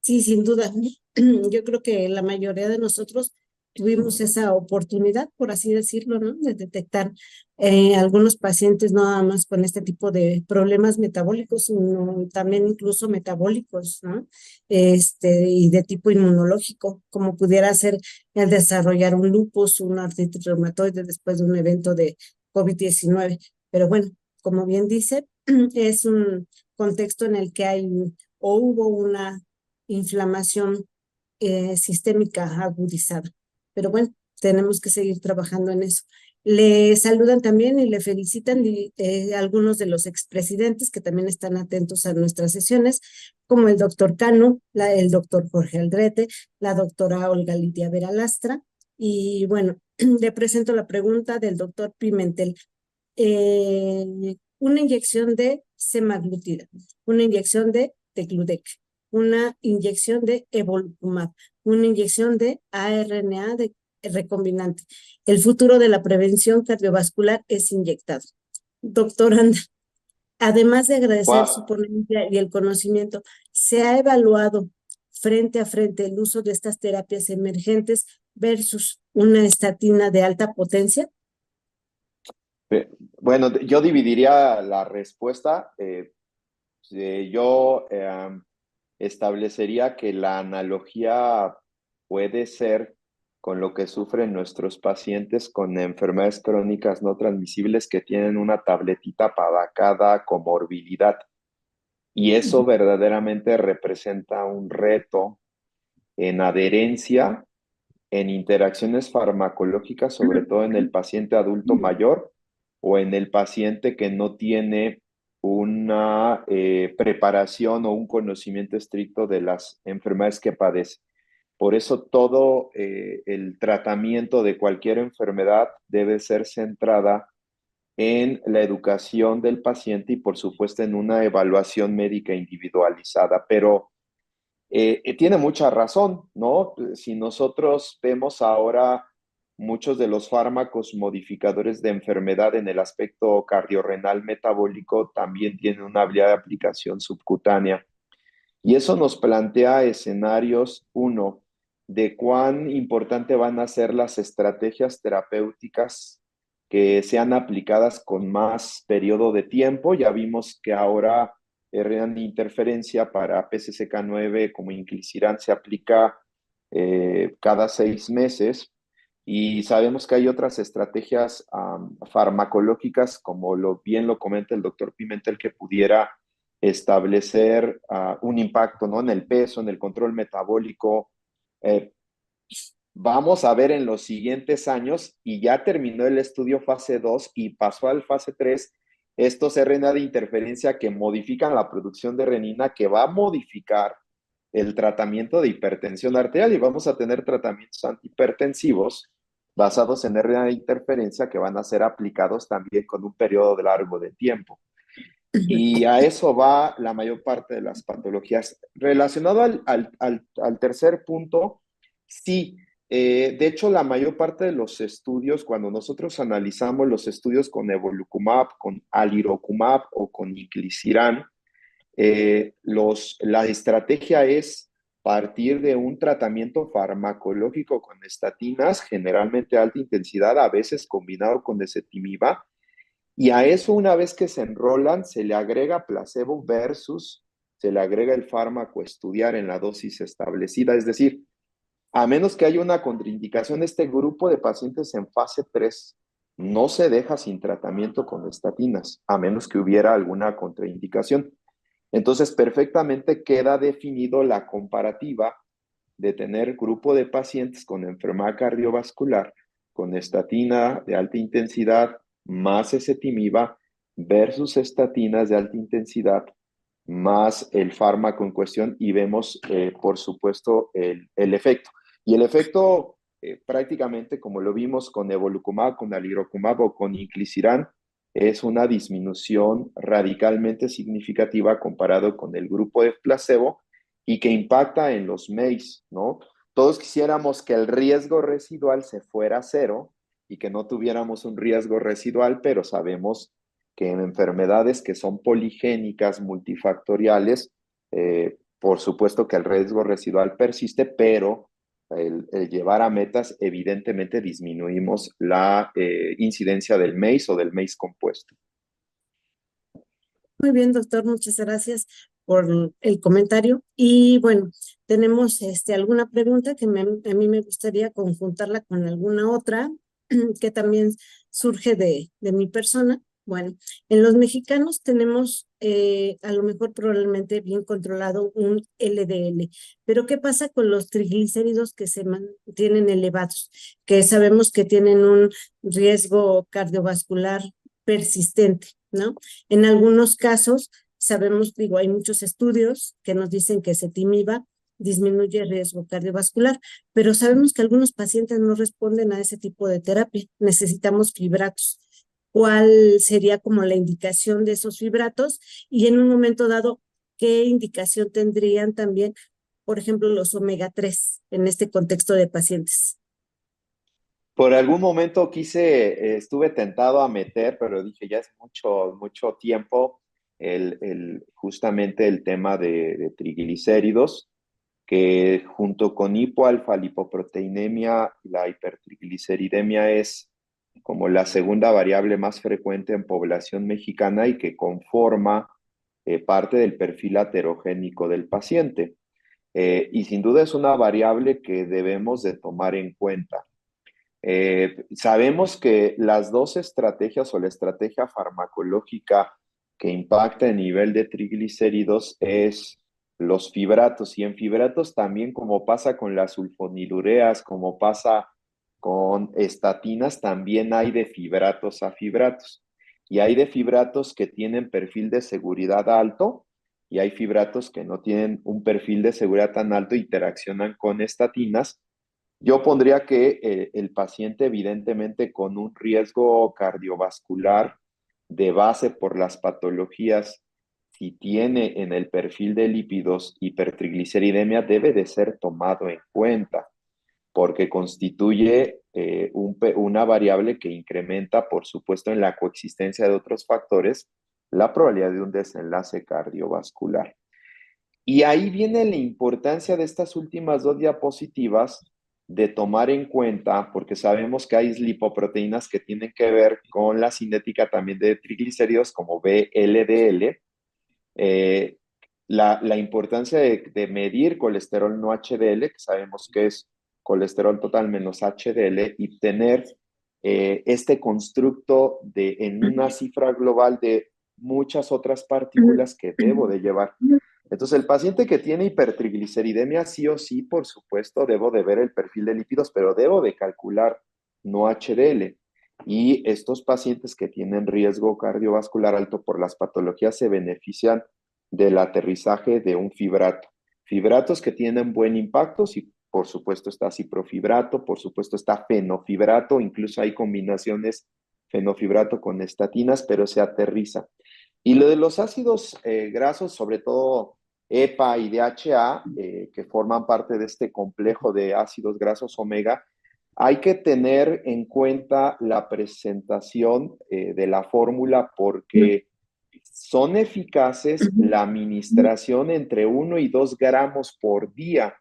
S1: Sí, sin duda. Yo creo que la mayoría de nosotros tuvimos esa oportunidad, por así decirlo, ¿no? De detectar algunos pacientes no nada más con este tipo de problemas metabólicos, sino también incluso metabólicos, ¿no? Y de tipo inmunológico, como pudiera ser el desarrollar un lupus, una artritis reumatoide después de un evento de COVID-19. Pero bueno, como bien dice, es un contexto en el que hay o hubo una inflamación sistémica agudizada. Pero bueno, tenemos que seguir trabajando en eso. Le saludan también y le felicitan algunos de los expresidentes que también están atentos a nuestras sesiones, como el doctor Cano, el doctor Jorge Aldrete, la doctora Olga Lidia Vera Lastra. Y bueno, le presento la pregunta del doctor Pimentel. Una inyección de semaglutida, una inyección de Tecludec, una inyección de Evolumab, una inyección de ARNA de recombinante. El futuro de la prevención cardiovascular es inyectado. Doctor Anda, además de agradecer su
S2: Wow.
S1: ponencia y el conocimiento, ¿se ha evaluado frente a frente el uso de estas terapias emergentes versus una estatina de alta potencia?
S2: Bueno, yo dividiría la respuesta. Yo establecería que la analogía puede ser con lo que sufren nuestros pacientes con enfermedades crónicas no transmisibles que tienen una tabletita para cada comorbilidad. Y eso verdaderamente representa un reto en adherencia, en interacciones farmacológicas, sobre todo en el paciente adulto mayor o en el paciente que no tiene una preparación o un conocimiento estricto de las enfermedades que padece. Por eso todo el tratamiento de cualquier enfermedad debe ser centrada en la educación del paciente y por supuesto en una evaluación médica individualizada. Pero tiene mucha razón, ¿no? Si nosotros vemos ahora muchos de los fármacos modificadores de enfermedad en el aspecto cardiorrenal metabólico también tienen una habilidad de aplicación subcutánea. Y eso nos plantea escenarios, uno, de cuán importante van a ser las estrategias terapéuticas que sean aplicadas con más periodo de tiempo. Ya vimos que ahora RNA de interferencia para PCSK9 como inclisiran se aplica cada 6 meses. Y sabemos que hay otras estrategias farmacológicas, como bien lo comenta el doctor Pimentel, que pudiera establecer un impacto, ¿no? En el peso, en el control metabólico. Eh, Vamos a ver en los siguientes años, y ya terminó el estudio fase 2 y pasó al fase 3, estos RNA de interferencia que modifican la producción de renina, que va a modificar el tratamiento de hipertensión arterial, y vamos a tener tratamientos antihipertensivos basados en RNA de interferencia que van a ser aplicados también con un periodo largo de tiempo. Y a eso va la mayor parte de las patologías. Relacionado al tercer punto, sí, de hecho la mayor parte de los estudios, cuando nosotros analizamos los estudios con evolocumab, con alirocumab o con inclisiran, la estrategia es partir de un tratamiento farmacológico con estatinas, generalmente de alta intensidad, a veces combinado con ezetimiba, y a eso, una vez que se enrolan, se le agrega placebo versus se le agrega el fármaco a estudiar en la dosis establecida. Es decir, a menos que haya una contraindicación, este grupo de pacientes en fase 3 no se deja sin tratamiento con estatinas, a menos que hubiera alguna contraindicación. Entonces, perfectamente queda definido la comparativa de tener grupo de pacientes con enfermedad cardiovascular, con estatina de alta intensidad más ezetimiba versus estatinas de alta intensidad más el fármaco en cuestión, y vemos, por supuesto, el efecto. Y el efecto, prácticamente como lo vimos con evolocumab, con alirocumab o con inclisiran, es una disminución radicalmente significativa comparado con el grupo de placebo y que impacta en los MACE, ¿no? Todos quisiéramos que el riesgo residual se fuera a cero y que no tuviéramos un riesgo residual, pero sabemos que en enfermedades que son poligénicas, multifactoriales, por supuesto que el riesgo residual persiste, pero el llevar a metas, evidentemente disminuimos la incidencia del MACE o del MACE compuesto.
S1: Muy bien, doctor, muchas gracias por el comentario. Y bueno, tenemos alguna pregunta que a mí me gustaría conjuntarla con alguna otra que también surge de mi persona. Bueno, en los mexicanos tenemos a lo mejor probablemente bien controlado un LDL, pero ¿qué pasa con los triglicéridos que se mantienen elevados? Que sabemos que tienen un riesgo cardiovascular persistente, ¿no? En algunos casos, sabemos, digo, hay muchos estudios que nos dicen que ezetimiba disminuye el riesgo cardiovascular, pero sabemos que algunos pacientes no responden a ese tipo de terapia. Necesitamos fibratos. ¿Cuál sería como la indicación de esos fibratos? Y en un momento dado, ¿qué indicación tendrían también, por ejemplo, los omega 3 en este contexto de pacientes?
S2: Por algún momento estuve tentado a meter, pero dije, ya es mucho, mucho tiempo, justamente el tema de triglicéridos, que junto con hipoalfa lipoproteinemia, la hipertrigliceridemia es como la segunda variable más frecuente en población mexicana y que conforma parte del perfil aterogénico del paciente. Y sin duda es una variable que debemos de tomar en cuenta. Sabemos que las dos estrategias o la estrategia farmacológica que impacta el nivel de triglicéridos es los fibratos, y en fibratos también, como pasa con las sulfonilureas, como pasa con estatinas, también hay de fibratos a fibratos, y hay de fibratos que tienen perfil de seguridad alto y hay fibratos que no tienen un perfil de seguridad tan alto, interaccionan con estatinas. Yo pondría que el paciente, evidentemente, con un riesgo cardiovascular de base por las patologías, si tiene en el perfil de lípidos hipertrigliceridemia, debe de ser tomado en cuenta. porque constituye una variable que incrementa, por supuesto, en la coexistencia de otros factores, la probabilidad de un desenlace cardiovascular. Y ahí viene la importancia de estas últimas dos diapositivas de tomar en cuenta, porque sabemos que hay lipoproteínas que tienen que ver con la cinética también de triglicéridos como VLDL, la importancia de medir colesterol no HDL, que sabemos que es colesterol total menos HDL, y tener este constructo en una cifra global de muchas otras partículas que debo de llevar. Entonces, el paciente que tiene hipertrigliceridemia, sí o sí, por supuesto, debo de ver el perfil de lípidos, pero debo de calcular no HDL. Y estos pacientes que tienen riesgo cardiovascular alto por las patologías se benefician del aterrizaje de un fibrato. Fibratos que tienen buen impacto, si por supuesto está ciprofibrato, por supuesto está fenofibrato, incluso hay combinaciones fenofibrato con estatinas, pero se aterriza. Y lo de los ácidos grasos, sobre todo EPA y DHA, que forman parte de este complejo de ácidos grasos omega, hay que tener en cuenta la presentación de la fórmula porque son eficaces la administración entre 1 y 2 gramos por día.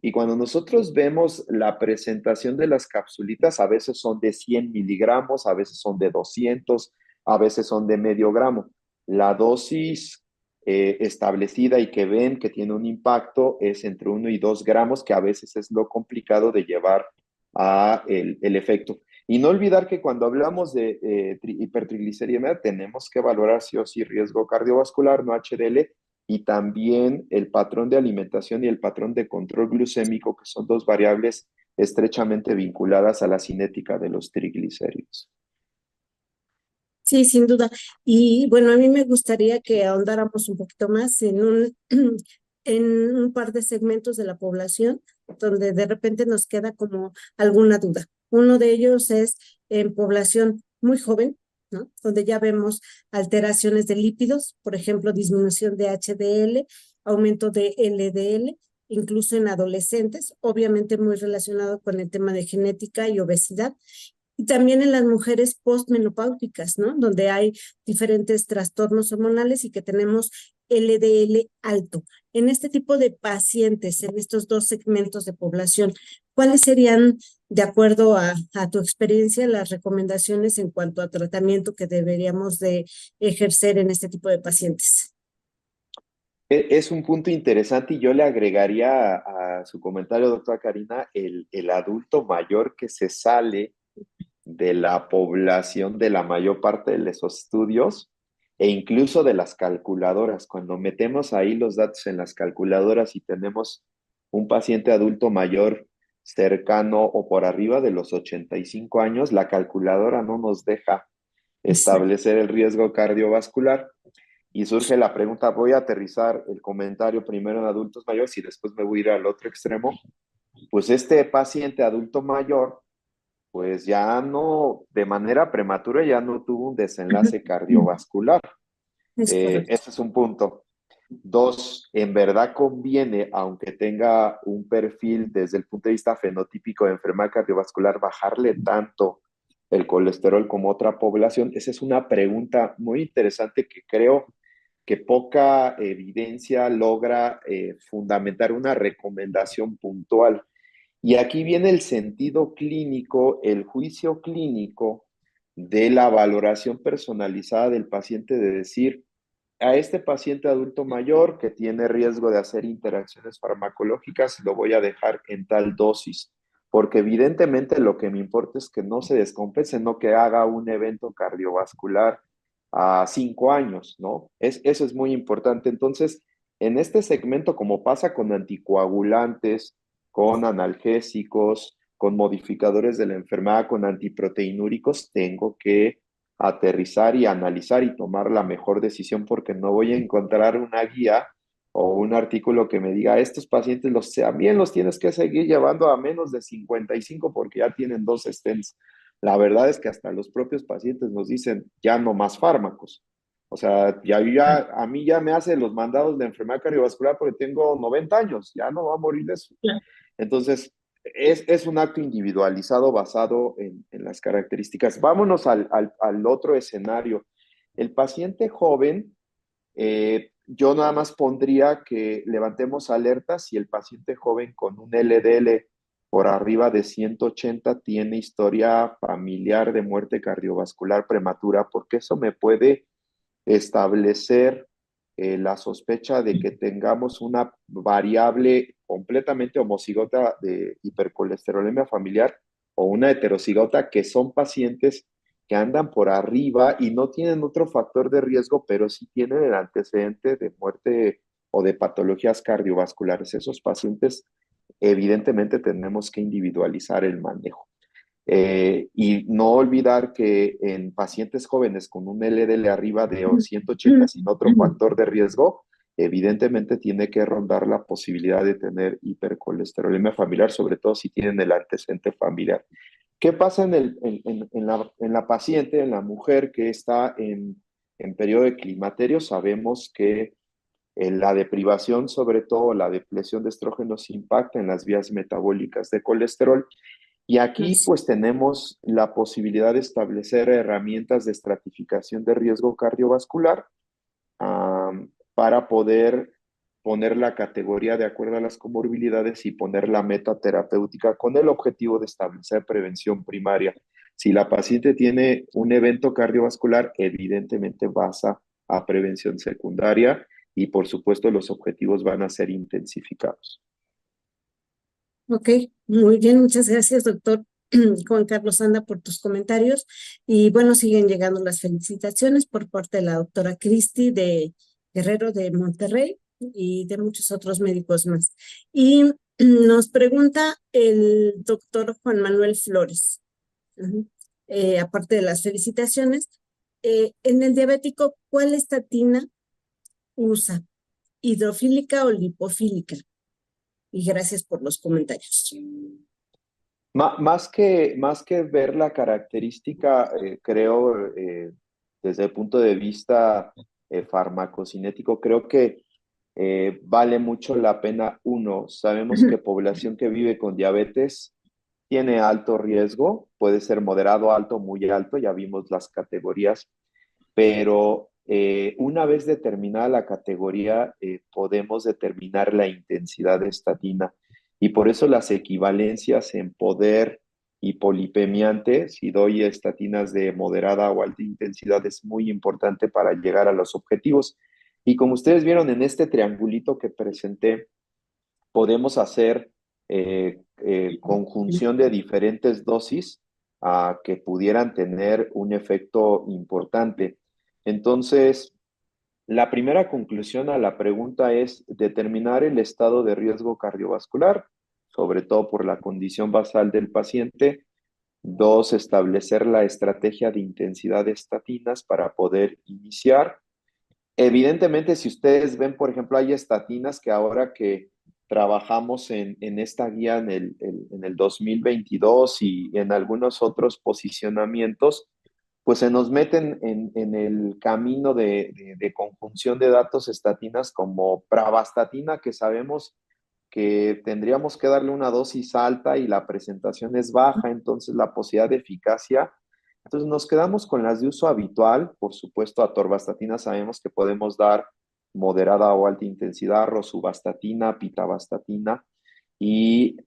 S2: Y cuando nosotros vemos la presentación de las capsulitas, a veces son de 100 miligramos, a veces son de 200, a veces son de medio gramo. La dosis establecida y que ven que tiene un impacto es entre 1 y 2 gramos, que a veces es lo complicado de llevar a el efecto. Y no olvidar que cuando hablamos de hipertrigliceridemia tenemos que valorar sí o sí riesgo cardiovascular, no HDL, y también el patrón de alimentación y el patrón de control glucémico, que son dos variables estrechamente vinculadas a la cinética de los triglicéridos.
S1: Sí, sin duda. Y bueno, a mí me gustaría que ahondáramos un poquito más en un par de segmentos de la población donde de repente nos queda como alguna duda. Uno de ellos es en población muy joven, ¿no? Donde ya vemos alteraciones de lípidos, por ejemplo, disminución de HDL, aumento de LDL, incluso en adolescentes, obviamente muy relacionado con el tema de genética y obesidad. Y también en las mujeres postmenopáusicas, ¿no? Donde hay diferentes trastornos hormonales y que tenemos LDL alto. En este tipo de pacientes, en estos dos segmentos de población, ¿cuáles serían, de acuerdo a tu experiencia, las recomendaciones en cuanto a tratamiento que deberíamos de ejercer en este tipo de pacientes?
S2: Es un punto interesante y yo le agregaría a su comentario, doctora Karina, el adulto mayor que se sale de la población de la mayor parte de esos estudios e incluso de las calculadoras. Cuando metemos ahí los datos en las calculadoras y tenemos un paciente adulto mayor cercano o por arriba de los 85 años, la calculadora no nos deja
S1: Exacto.
S2: establecer el riesgo cardiovascular. Y surge la pregunta, voy a aterrizar el comentario primero en adultos mayores y después me voy a ir al otro extremo. Pues este paciente adulto mayor pues ya no, de manera prematura, ya no tuvo un desenlace cardiovascular.
S1: Es correcto.
S2: Ese es un punto. Dos, en verdad conviene, aunque tenga un perfil desde el punto de vista fenotípico de enfermedad cardiovascular, bajarle tanto el colesterol como otra población. Esa es una pregunta muy interesante que creo que poca evidencia logra fundamentar una recomendación puntual. Y aquí viene el sentido clínico, el juicio clínico de la valoración personalizada del paciente de decir, a este paciente adulto mayor que tiene riesgo de hacer interacciones farmacológicas, lo voy a dejar en tal dosis, porque evidentemente lo que me importa es que no se descompense, no que haga un evento cardiovascular a 5 años, ¿no? Eso es muy importante. Entonces, en este segmento, como pasa con anticoagulantes, con analgésicos, con modificadores de la enfermedad, con antiproteinúricos, tengo que aterrizar y analizar y tomar la mejor decisión porque no voy a encontrar una guía o un artículo que me diga, estos pacientes también los tienes que seguir llevando a menos de 55 porque ya tienen 2 stents. La verdad es que hasta los propios pacientes nos dicen, ya no más fármacos. O sea, a mí ya me hace los mandados de enfermedad cardiovascular porque tengo 90 años, ya no va a morir de eso.
S1: Claro.
S2: Entonces, es un acto individualizado basado en las características. Vámonos al otro escenario. El paciente joven, yo nada más pondría que levantemos alertas si el paciente joven con un LDL por arriba de 180 tiene historia familiar de muerte cardiovascular prematura, porque eso me puede establecer la sospecha de que tengamos una variable completamente homocigota de hipercolesterolemia familiar o una heterocigota, que son pacientes que andan por arriba y no tienen otro factor de riesgo, pero sí tienen el antecedente de muerte o de patologías cardiovasculares. Esos pacientes, evidentemente, tenemos que individualizar el manejo. Y no olvidar que en pacientes jóvenes con un LDL arriba de 180 sin otro factor de riesgo, evidentemente tiene que rondar la posibilidad de tener hipercolesterolemia familiar, sobre todo si tienen el antecedente familiar. ¿Qué pasa en la paciente, en la mujer que está en periodo de climaterio? Sabemos que la deprivación, sobre todo la depleción de estrógenos, impacta en las vías metabólicas de colesterol, y aquí
S1: Así.
S2: pues tenemos la posibilidad de establecer herramientas de estratificación de riesgo cardiovascular, para poder poner la categoría de acuerdo a las comorbilidades y poner la meta terapéutica con el objetivo de establecer prevención primaria. Si la paciente tiene un evento cardiovascular, evidentemente pasa a prevención secundaria y por supuesto los objetivos van a ser intensificados.
S1: Ok, muy bien, muchas gracias, doctor Juan Carlos Anda, por tus comentarios. Y bueno, siguen llegando las felicitaciones por parte de la doctora Cristi de Guerrero de Monterrey y de muchos otros médicos más. Y nos pregunta el doctor Juan Manuel Flores, ujú, aparte de las felicitaciones, en el diabético, ¿cuál estatina usa? ¿Hidrofílica o lipofílica? Y gracias por los comentarios.
S2: Más que ver la característica, creo, desde el punto de vista farmacocinético, creo que vale mucho la pena. Uno, sabemos que población que vive con diabetes tiene alto riesgo, puede ser moderado, alto, muy alto, ya vimos las categorías, pero una vez determinada la categoría, podemos determinar la intensidad de estatina. Y por eso las equivalencias en poder hipolipemiante, si doy estatinas de moderada o alta intensidad, es muy importante para llegar a los objetivos. Y como ustedes vieron en este triangulito que presenté, podemos hacer conjunción de diferentes dosis que pudieran tener un efecto importante. Entonces, la primera conclusión a la pregunta es determinar el estado de riesgo cardiovascular, sobre todo por la condición basal del paciente. Dos, establecer la estrategia de intensidad de estatinas para poder iniciar. Evidentemente, si ustedes ven, por ejemplo, hay estatinas que ahora que trabajamos en esta guía en el 2022 y en algunos otros posicionamientos, pues se nos meten en el camino de conjunción de datos estatinas como pravastatina, que sabemos que tendríamos que darle una dosis alta y la presentación es baja, entonces la posibilidad de eficacia. Entonces nos quedamos con las de uso habitual. Por supuesto, atorvastatina sabemos que podemos dar moderada o alta intensidad, rosuvastatina, pitavastatina, y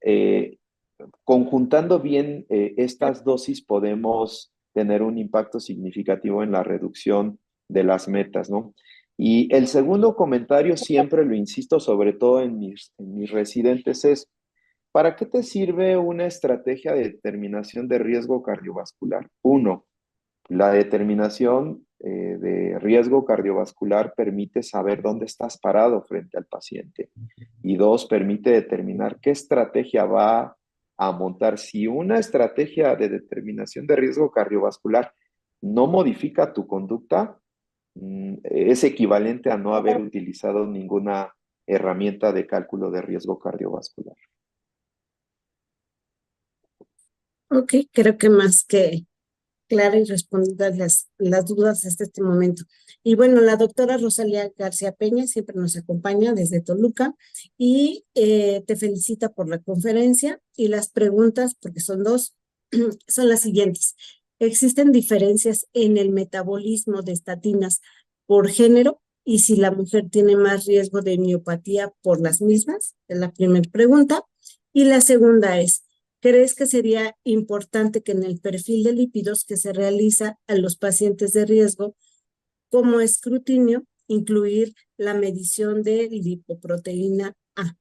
S2: conjuntando bien estas dosis podemos tener un impacto significativo en la reducción de las metas, ¿no? Y el segundo comentario, siempre lo insisto, sobre todo en mis residentes, es, ¿para qué te sirve una estrategia de determinación de riesgo cardiovascular? Uno, la determinación de riesgo cardiovascular permite saber dónde estás parado frente al paciente. Y dos, permite determinar qué estrategia va a montar. Si una estrategia de determinación de riesgo cardiovascular no modifica tu conducta, es equivalente a no haber utilizado ninguna herramienta de cálculo de riesgo cardiovascular.
S1: Ok, creo que más que clara y respondidas las dudas hasta este momento. Y bueno, la doctora Rosalía García Peña siempre nos acompaña desde Toluca y te felicita por la conferencia y las preguntas, porque son dos, son las siguientes. ¿Existen diferencias en el metabolismo de estatinas por género y si la mujer tiene más riesgo de miopatía por las mismas? Es la primera pregunta. Y la segunda es, ¿crees que sería importante que en el perfil de lípidos que se realiza a los pacientes de riesgo como escrutinio incluir la medición de lipoproteína A?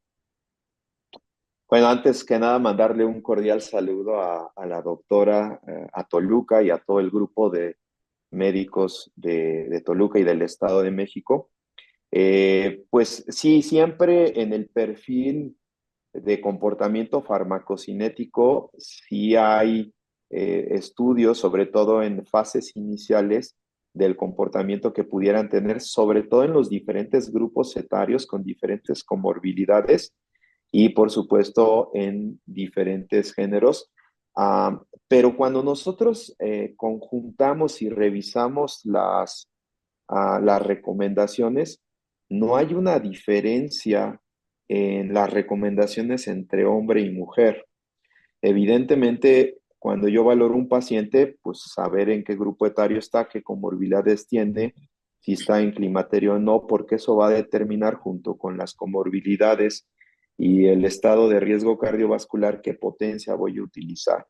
S2: Bueno, antes que nada, mandarle un cordial saludo a la doctora, a Toluca y a todo el grupo de médicos de Toluca y del Estado de México. Pues sí, siempre en el perfil de comportamiento farmacocinético, sí hay estudios, sobre todo en fases iniciales, del comportamiento que pudieran tener, sobre todo en los diferentes grupos etarios con diferentes comorbilidades y, por supuesto, en diferentes géneros. Pero cuando nosotros conjuntamos y revisamos las recomendaciones, no hay una diferencia en las recomendaciones entre hombre y mujer. Evidentemente, cuando yo valoro un paciente, pues saber en qué grupo etario está, qué comorbilidades tiene, si está en climaterio o no, porque eso va a determinar junto con las comorbilidades y el estado de riesgo cardiovascular qué potencia voy a utilizar.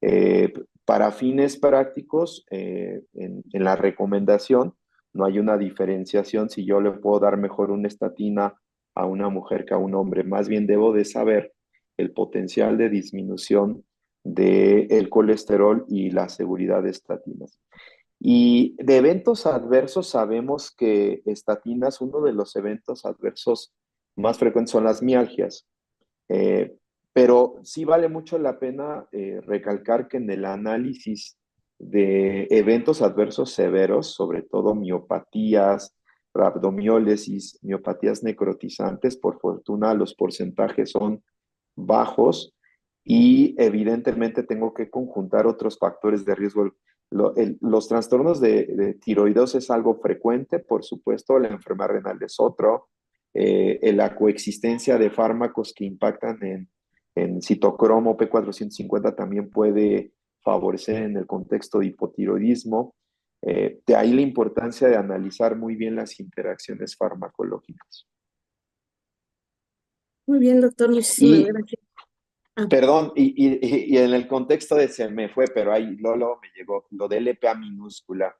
S2: Eh, para fines prácticos, en la recomendación no hay una diferenciación si yo le puedo dar mejor una estatina a una mujer que a un hombre. Más bien debo de saber el potencial de disminución del colesterol y la seguridad de estatinas. Y de eventos adversos sabemos que estatinas, uno de los eventos adversos más frecuentes son las mialgias. Eh, pero sí vale mucho la pena recalcar que en el análisis de eventos adversos severos, sobre todo miopatías, rabdomiólisis, miopatías necrotizantes, por fortuna los porcentajes son bajos y evidentemente tengo que conjuntar otros factores de riesgo. Los trastornos de tiroides es algo frecuente, por supuesto, la enfermedad renal es otro, la coexistencia de fármacos que impactan en citocromo P450 también puede favorecer en el contexto de hipotiroidismo. De ahí la importancia de analizar muy bien las interacciones farmacológicas.
S1: Muy bien, doctor, muchísimas
S2: Y,
S1: gracias. Ah,
S2: perdón, y en el contexto de se me fue, pero ahí luego me llegó lo de LPA minúscula.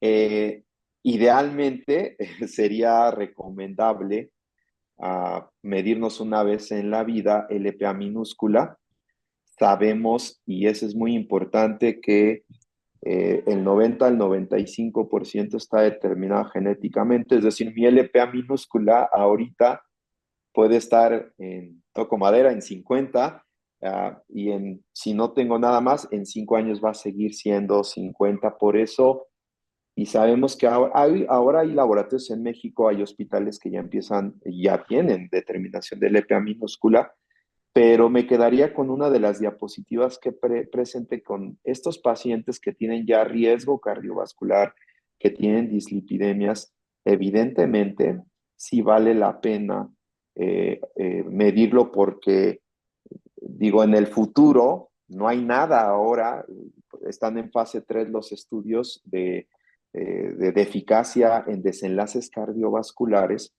S2: Eh, Idealmente sería recomendable medirnos una vez en la vida LPA minúscula. Sabemos, y eso es muy importante, que el 90 al 95% está determinado genéticamente, es decir, mi LPA minúscula ahorita puede estar toco madera, en 50, y si no tengo nada más, en 5 años va a seguir siendo 50. Por eso, y sabemos que ahora hay laboratorios en México, hay hospitales que ya tienen determinación de LPA minúscula, pero me quedaría con una de las diapositivas que presenté con estos pacientes que tienen ya riesgo cardiovascular, que tienen dislipidemias. Evidentemente, sí vale la pena medirlo porque, digo, en el futuro no hay nada ahora, están en fase 3 los estudios de eficacia en desenlaces cardiovasculares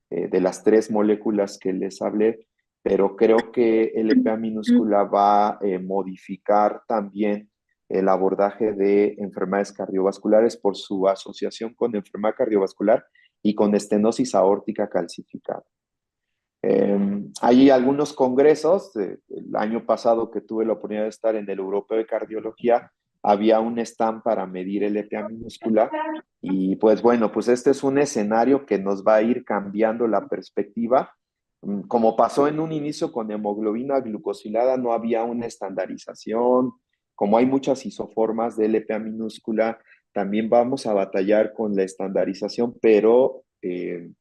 S2: de las tres moléculas que les hablé, pero creo que el EPA minúscula va a modificar también el abordaje de enfermedades cardiovasculares por su asociación con enfermedad cardiovascular y con estenosis aórtica calcificada. Hay algunos congresos, el año pasado que tuve la oportunidad de estar en el Europeo de Cardiología, había un stand para medir el EPA minúscula y pues bueno, pues este es un escenario que nos va a ir cambiando la perspectiva. Como pasó en un inicio con hemoglobina glucosilada, no había una estandarización, como hay muchas isoformas de LPA minúscula, también vamos a batallar con la estandarización, pero en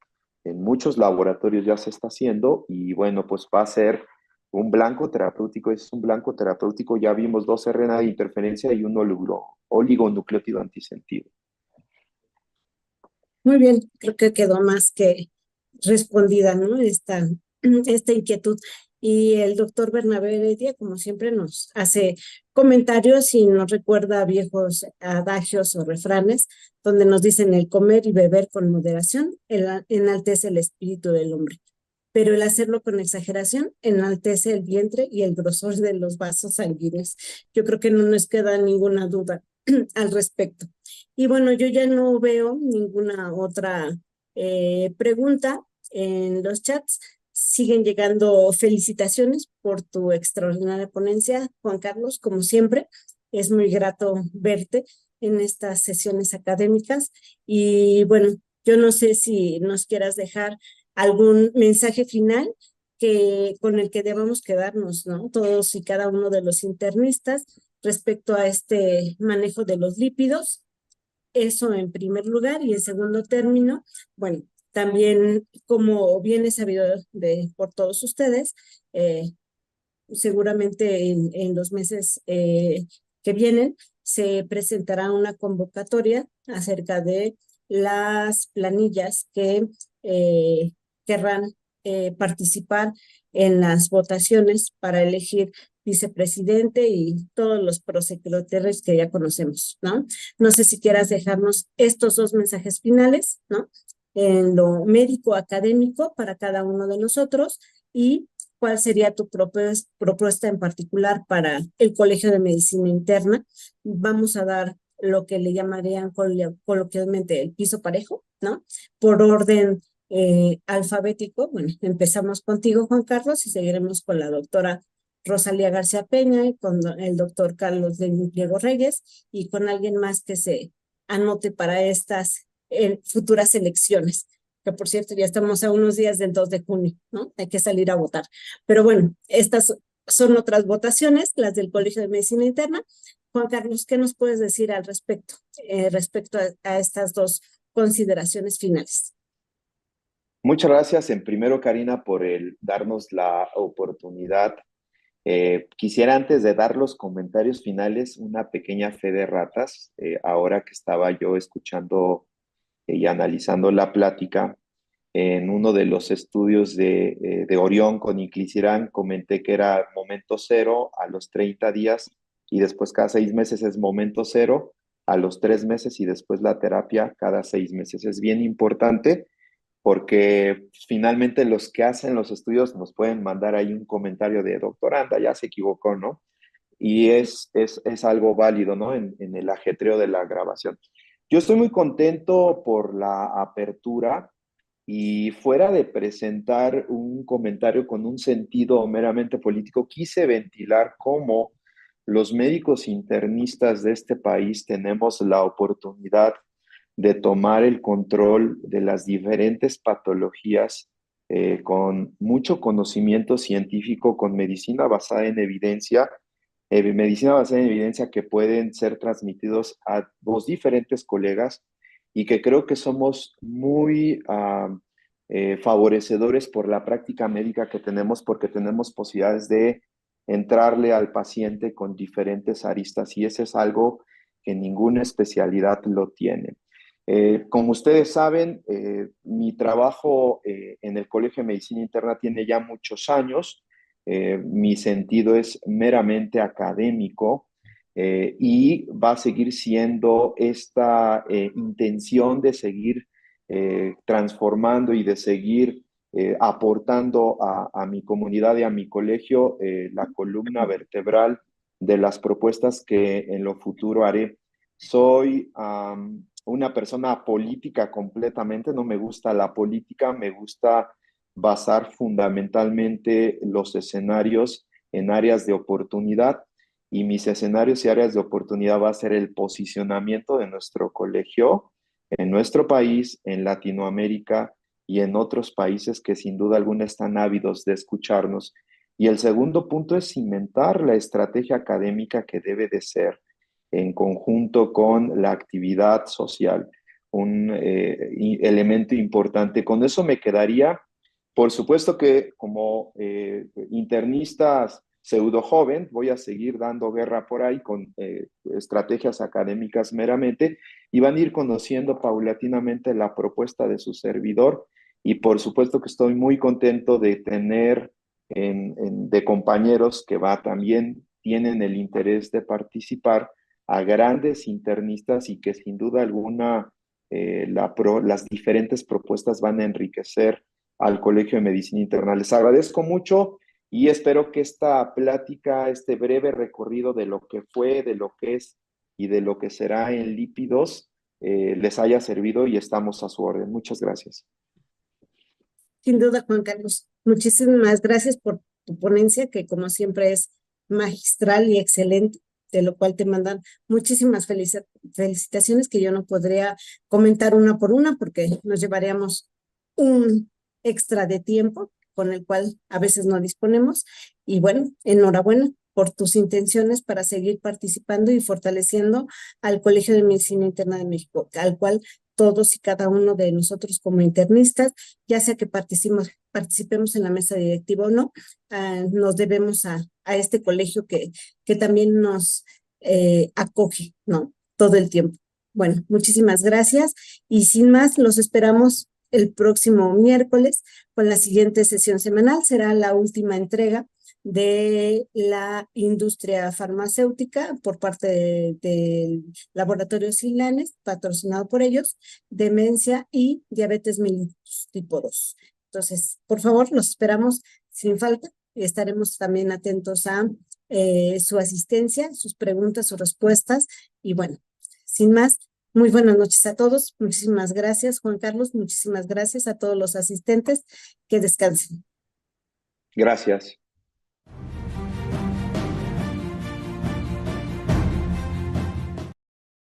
S2: muchos laboratorios ya se está haciendo y bueno, pues va a ser Un blanco terapéutico es un blanco terapéutico, ya vimos dos RNA de interferencia y un oligonucleótido antisentido.
S1: Muy bien, creo que quedó más que respondida, ¿no? Esta inquietud. Y el doctor Bernabé Heredia, como siempre, nos hace comentarios y nos recuerda viejos adagios o refranes, donde nos dicen el comer y beber con moderación enaltece el espíritu del hombre, pero el hacerlo con exageración enaltece el vientre y el grosor de los vasos sanguíneos. Yo creo que no nos queda ninguna duda al respecto. Y bueno, yo ya no veo ninguna otra pregunta en los chats. Siguen llegando felicitaciones por tu extraordinaria ponencia, Juan Carlos, como siempre. Es muy grato verte en estas sesiones académicas. Y bueno, yo no sé si nos quieras dejar algún mensaje final con el que debamos quedarnos, ¿no? Todos y cada uno de los internistas respecto a este manejo de los lípidos. Eso en primer lugar. Y en segundo término, bueno, también como bien es sabido por todos ustedes, seguramente en los meses que vienen se presentará una convocatoria acerca de las planillas que querrán participar en las votaciones para elegir vicepresidente y todos los prosecretarios que ya conocemos, ¿no? No sé si quieras dejarnos estos dos mensajes finales, ¿no? En lo médico académico para cada uno de nosotros, y cuál sería tu propuesta en particular para el Colegio de Medicina Interna. Vamos a dar lo que le llamarían coloquialmente el piso parejo, ¿no? Por orden alfabético. Bueno, empezamos contigo, Juan Carlos, y seguiremos con la doctora Rosalía García Peña y con el doctor Carlos de Diego Reyes y con alguien más que se anote para estas futuras elecciones, que por cierto ya estamos a unos días del 2 de junio, ¿no? Hay que salir a votar. Pero bueno, estas son otras votaciones, las del Colegio de Medicina Interna. Juan Carlos, ¿qué nos puedes decir al respecto, respecto a estas dos consideraciones finales?
S2: Muchas gracias en primero, Karina, por darnos la oportunidad. Quisiera antes de dar los comentarios finales una pequeña fe de ratas. Ahora que estaba yo escuchando y analizando la plática, en uno de los estudios de Orión con Inclisiran, comenté que era momento cero a los 30 días y después cada 6 meses es momento cero a los 3 meses y después la terapia cada 6 meses. Es bien importante porque finalmente los que hacen los estudios nos pueden mandar ahí un comentario de doctoranda, ya se equivocó, ¿no? Y es algo válido, ¿no? En el ajetreo de la grabación. Yo estoy muy contento por la apertura y fuera de presentar un comentario con un sentido meramente político, quise ventilar cómo los médicos internistas de este país tenemos la oportunidad de tomar el control de las diferentes patologías con mucho conocimiento científico, con medicina basada en evidencia que pueden ser transmitidos a los diferentes colegas y que creo que somos muy favorecedores por la práctica médica que tenemos porque tenemos posibilidades de entrarle al paciente con diferentes aristas y eso es algo que ninguna especialidad lo tiene. Como ustedes saben, mi trabajo en el Colegio de Medicina Interna tiene ya muchos años. Mi sentido es meramente académico y va a seguir siendo esta intención de seguir transformando y de seguir aportando a mi comunidad y a mi colegio la columna vertebral de las propuestas que en lo futuro haré. Soy una persona política completamente, no me gusta la política, me gusta basar fundamentalmente los escenarios en áreas de oportunidad y mis escenarios y áreas de oportunidad va a ser el posicionamiento de nuestro colegio en nuestro país, en Latinoamérica y en otros países que sin duda alguna están ávidos de escucharnos. Y el segundo punto es cimentar la estrategia académica que debe de ser en conjunto con la actividad social, un elemento importante. Con eso me quedaría Por supuesto que como internista pseudo joven voy a seguir dando guerra por ahí con estrategias académicas meramente y van a ir conociendo paulatinamente la propuesta de su servidor y por supuesto que estoy muy contento de tener de compañeros que también tienen el interés de participar a grandes internistas y que sin duda alguna las diferentes propuestas van a enriquecer al Colegio de Medicina Interna. Les agradezco mucho y espero que esta plática, este breve recorrido de lo que fue, de lo que es y de lo que será en lípidos, les haya servido y estamos a su orden. Muchas gracias.
S1: Sin duda, Juan Carlos, muchísimas gracias por tu ponencia, que como siempre es magistral y excelente, de lo cual te mandan muchísimas felicitaciones que yo no podría comentar una por una porque nos llevaríamos un extra de tiempo con el cual a veces no disponemos. Y bueno, enhorabuena por tus intenciones para seguir participando y fortaleciendo al Colegio de Medicina Interna de México, al cual todos y cada uno de nosotros como internistas, ya sea que participemos en la mesa directiva o no, nos debemos a este colegio que también nos acoge, ¿no? Todo el tiempo. Bueno, muchísimas gracias y sin más, los esperamos el próximo miércoles con la siguiente sesión semanal. Será la última entrega de la industria farmacéutica por parte del Laboratorio Silanes, patrocinado por ellos, demencia y diabetes mellitus tipo 2. Entonces, por favor, los esperamos sin falta y estaremos también atentos a su asistencia, sus preguntas, sus respuestas. Y bueno, sin más, muy buenas noches a todos. Muchísimas gracias, Juan Carlos. Muchísimas gracias a todos los asistentes. Que descansen.
S2: Gracias.